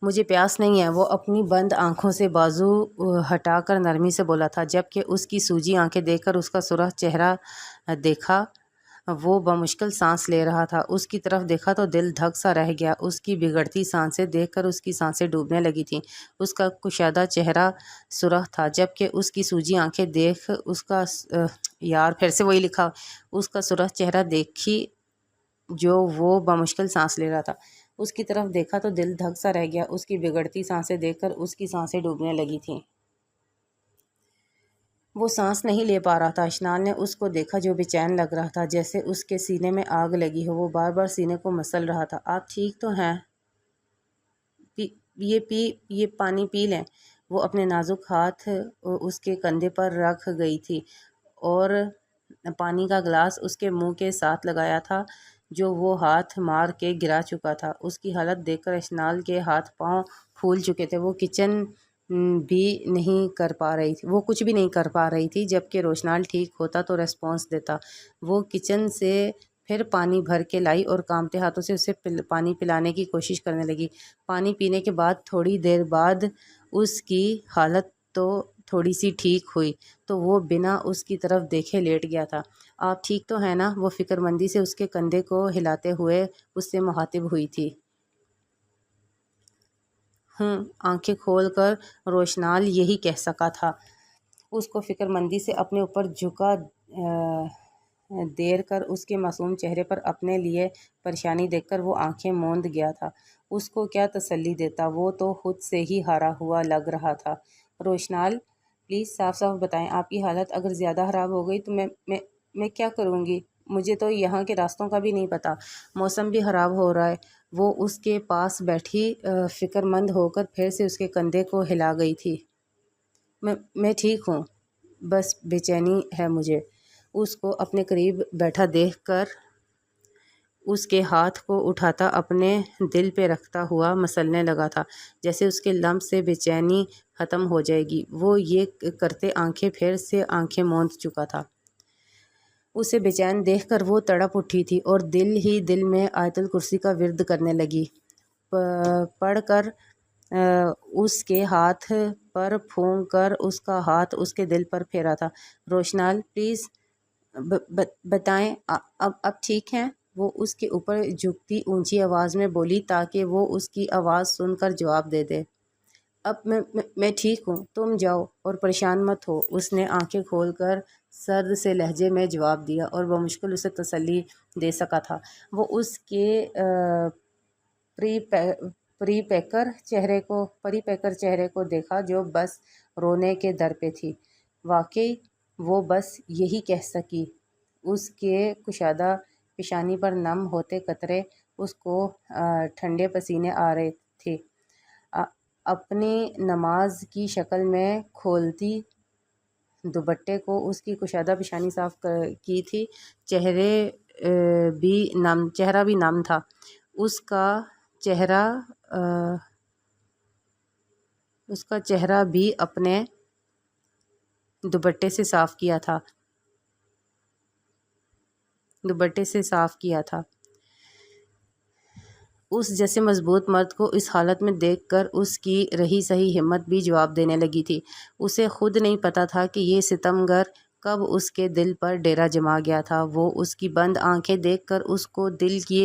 مجھے پیاس نہیں ہے، وہ اپنی بند آنکھوں سے بازو ہٹا کر نرمی سے بولا تھا، جبکہ اس کی سوجی آنکھیں دیکھ کر اس کا سرخ چہرہ دیکھا۔ وہ بمشکل سانس لے رہا تھا۔ اس کی طرف دیکھا تو دل دھک سا رہ گیا۔ اس کی بگڑتی سانسیں دیکھ کر اس کی سانسیں ڈوبنے لگی تھیں۔ اس کا کشادہ چہرہ سرخ تھا، جبکہ اس کی سوجی آنکھیں دیکھ اس کا سرخ چہرہ دیکھی جو وہ بمشکل سانس لے رہا تھا۔ اس کی طرف دیکھا تو دل دھک سا رہ گیا۔ اس کی بگڑتی سانسیں دیکھ کر اس کی سانسیں ڈوبنے لگی تھیں۔ وہ سانس نہیں لے پا رہا تھا۔ اشنال نے اس کو دیکھا جو بے چین لگ رہا تھا، جیسے اس کے سینے میں آگ لگی ہو۔ وہ بار بار سینے کو مسل رہا تھا۔ آپ ٹھیک تو ہیں؟ یہ پانی پی لیں۔ وہ اپنے نازک ہاتھ اس کے کندھے پر رکھ گئی تھی اور پانی کا گلاس اس کے منہ کے ساتھ لگایا تھا جو وہ ہاتھ مار کے گرا چکا تھا۔ اس کی حالت دیکھ کر اشنال کے ہاتھ پاؤں پھول چکے تھے۔ وہ بھی نہیں کر پا رہی تھی وہ کچھ بھی نہیں کر پا رہی تھی۔ جب کہ روشنال ٹھیک ہوتا تو ریسپانس دیتا۔ وہ کچن سے پھر پانی بھر کے لائی اور کانپتے ہاتھوں سے اسے پانی پلانے کی کوشش کرنے لگی۔ پانی پینے کے بعد تھوڑی دیر بعد اس کی حالت تو تھوڑی سی ٹھیک ہوئی تو وہ بنا اس کی طرف دیکھے لیٹ گیا تھا۔ آپ ٹھیک تو ہیں نا؟ وہ فکر مندی سے اس کے کندھے کو ہلاتے ہوئے اس سے مخاطب ہوئی تھی۔ ہوں، آنکھیں کھول کر روشنال یہی کہہ سکا تھا۔ اس کو فکر مندی سے اپنے اوپر جھکا دیر کر اس کے معصوم چہرے پر اپنے لیے پریشانی دیکھ کر وہ آنکھیں موند گیا تھا۔ اس کو کیا تسلی دیتا، وہ تو خود سے ہی ہارا ہوا لگ رہا تھا۔ روشنال، پلیز صاف صاف بتائیں، آپ کی حالت اگر زیادہ خراب ہو گئی تو میں کیا کروں گی؟ مجھے تو یہاں کے راستوں کا بھی نہیں پتہ، موسم بھی خراب ہو رہا ہے۔ وہ اس کے پاس بیٹھی فکر مند ہو کر پھر سے اس کے کندھے کو ہلا گئی تھی۔ میں ٹھیک ہوں، بس بے چینی ہے مجھے۔ اس کو اپنے قریب بیٹھا دیکھ کر اس کے ہاتھ کو اٹھاتا اپنے دل پہ رکھتا ہوا مسلنے لگا تھا جیسے اس کے لمس سے بے چینی ختم ہو جائے گی۔ وہ یہ کرتے آنکھیں پھر سے آنکھیں موند چکا تھا۔ اسے بے چین دیکھ کر وہ تڑپ اٹھی تھی اور دل ہی دل میں آیت الکرسی کا ورد کرنے لگی۔ پڑھ کر اس کے ہاتھ پر پھونک کر اس کا ہاتھ اس کے دل پر پھیرا تھا۔ روشنال، پلیز بتائیں، اب ٹھیک ہیں؟ وہ اس کے اوپر جھکتی اونچی آواز میں بولی تاکہ وہ اس کی آواز سن کر جواب دے دے۔ اب میں ٹھیک ہوں، تم جاؤ اور پریشان مت ہو، اس نے آنکھیں کھول کر سرد سے لہجے میں جواب دیا اور بمشکل اسے تسلی دے سکا تھا۔ وہ اس کے پری پیکر چہرے کو دیکھا جو بس رونے کے در پہ تھی۔ واقعی وہ بس یہی کہہ سکی۔ اس کے کشادہ پیشانی پر نم ہوتے قطرے اس کو ٹھنڈے پسینے آ رہے تھے۔ اپنی نماز کی شکل میں کھولتی دوپٹے کو اس کی کشادہ پیشانی صاف کی تھی۔ چہرہ بھی نم تھا۔ اس کا چہرہ بھی اپنے دوپٹے سے صاف کیا تھا۔ اس جیسے مضبوط مرد کو اس حالت میں دیکھ کر اس کی رہی سہی ہمت بھی جواب دینے لگی تھی۔ اسے خود نہیں پتہ تھا کہ یہ ستم گر کب اس کے دل پر ڈیرا جما گیا تھا۔ وہ اس کی بند آنکھیں دیکھ کر اس کو دل کے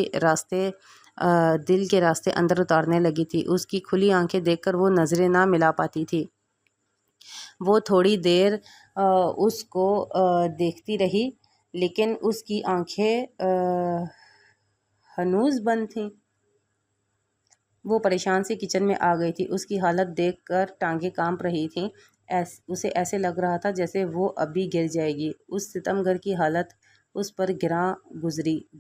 راستے اندر اتارنے لگی تھی۔ اس کی کھلی آنکھیں دیکھ کر وہ نظریں نہ ملا پاتی تھی۔ وہ تھوڑی دیر اس کو دیکھتی رہی لیکن اس کی آنکھیں ہنوز بند تھیں۔ وہ پریشان سی کچن میں آ گئی تھی۔ اس کی حالت دیکھ کر ٹانگیں کانپ رہی تھیں۔ اسے ایسے لگ رہا تھا جیسے وہ ابھی گر جائے گی۔ اس ستم گر کی حالت اس پر گراں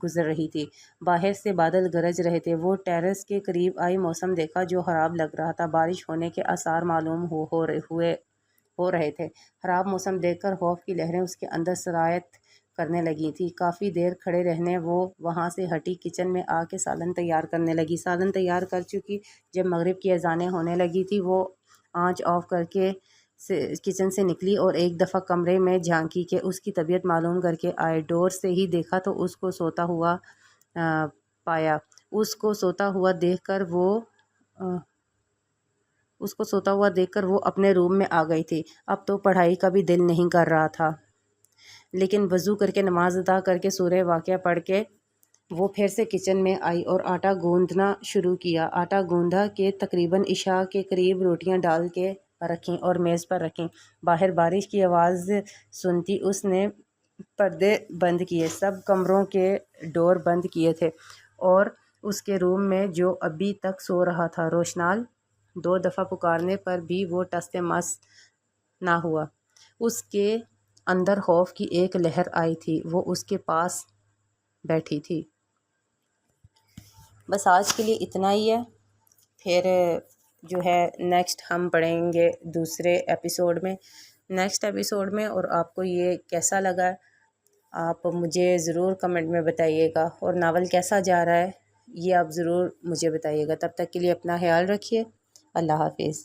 گزر رہی تھی۔ باہر سے بادل گرج رہے تھے۔ وہ ٹیرس کے قریب آئی، موسم دیکھا جو خراب لگ رہا تھا۔ بارش ہونے کے آثار معلوم ہو رہے تھے۔ خراب موسم دیکھ کر خوف کی لہریں اس کے اندر سرایت کرنے لگی تھیں۔ کافی دیر کھڑے رہنے وہ وہاں سے ہٹی، کچن میں آ کے سالن تیار کرنے لگی۔ سالن تیار کر چکی جب مغرب کی اذانیں ہونے لگی تھی وہ آنچ آف کر کے کچن سے نکلی اور ایک دفعہ کمرے میں جھانکی کہ اس کی طبیعت معلوم کر کے آئے۔ ڈور سے ہی دیکھا تو اس کو سوتا ہوا پایا۔ اس کو سوتا ہوا دیکھ کر وہ اپنے روم میں آ گئی تھی۔ اب تو پڑھائی کا بھی دل نہیں کر رہا تھا، لیکن وضو کر کے نماز ادا کر کے سورہ واقعہ پڑھ کے وہ پھر سے کچن میں آئی اور آٹا گوندھنا شروع کیا۔ آٹا گوندھا کہ تقریباً عشاء کے قریب روٹیاں ڈال کے رکھیں اور میز پر رکھیں۔ باہر بارش کی آواز سنتی اس نے پردے بند کیے، سب کمروں کے ڈور بند کیے تھے اور اس کے روم میں جو ابھی تک سو رہا تھا۔ روشنال، 2 دفعہ پکارنے پر بھی وہ ٹس مس نہ ہوا۔ اس کے اندر خوف کی ایک لہر آئی تھی۔ وہ اس کے پاس بیٹھی تھی۔ بس آج کے لیے اتنا ہی ہے، پھر جو ہے نیکسٹ ہم پڑھیں گے دوسرے ایپیسوڈ میں، اور آپ کو یہ کیسا لگا آپ مجھے ضرور کمنٹ میں بتائیے گا، اور ناول کیسا جا رہا ہے یہ آپ ضرور مجھے بتائیے گا۔ تب تک کے لیے اپنا خیال رکھیے، اللہ حافظ۔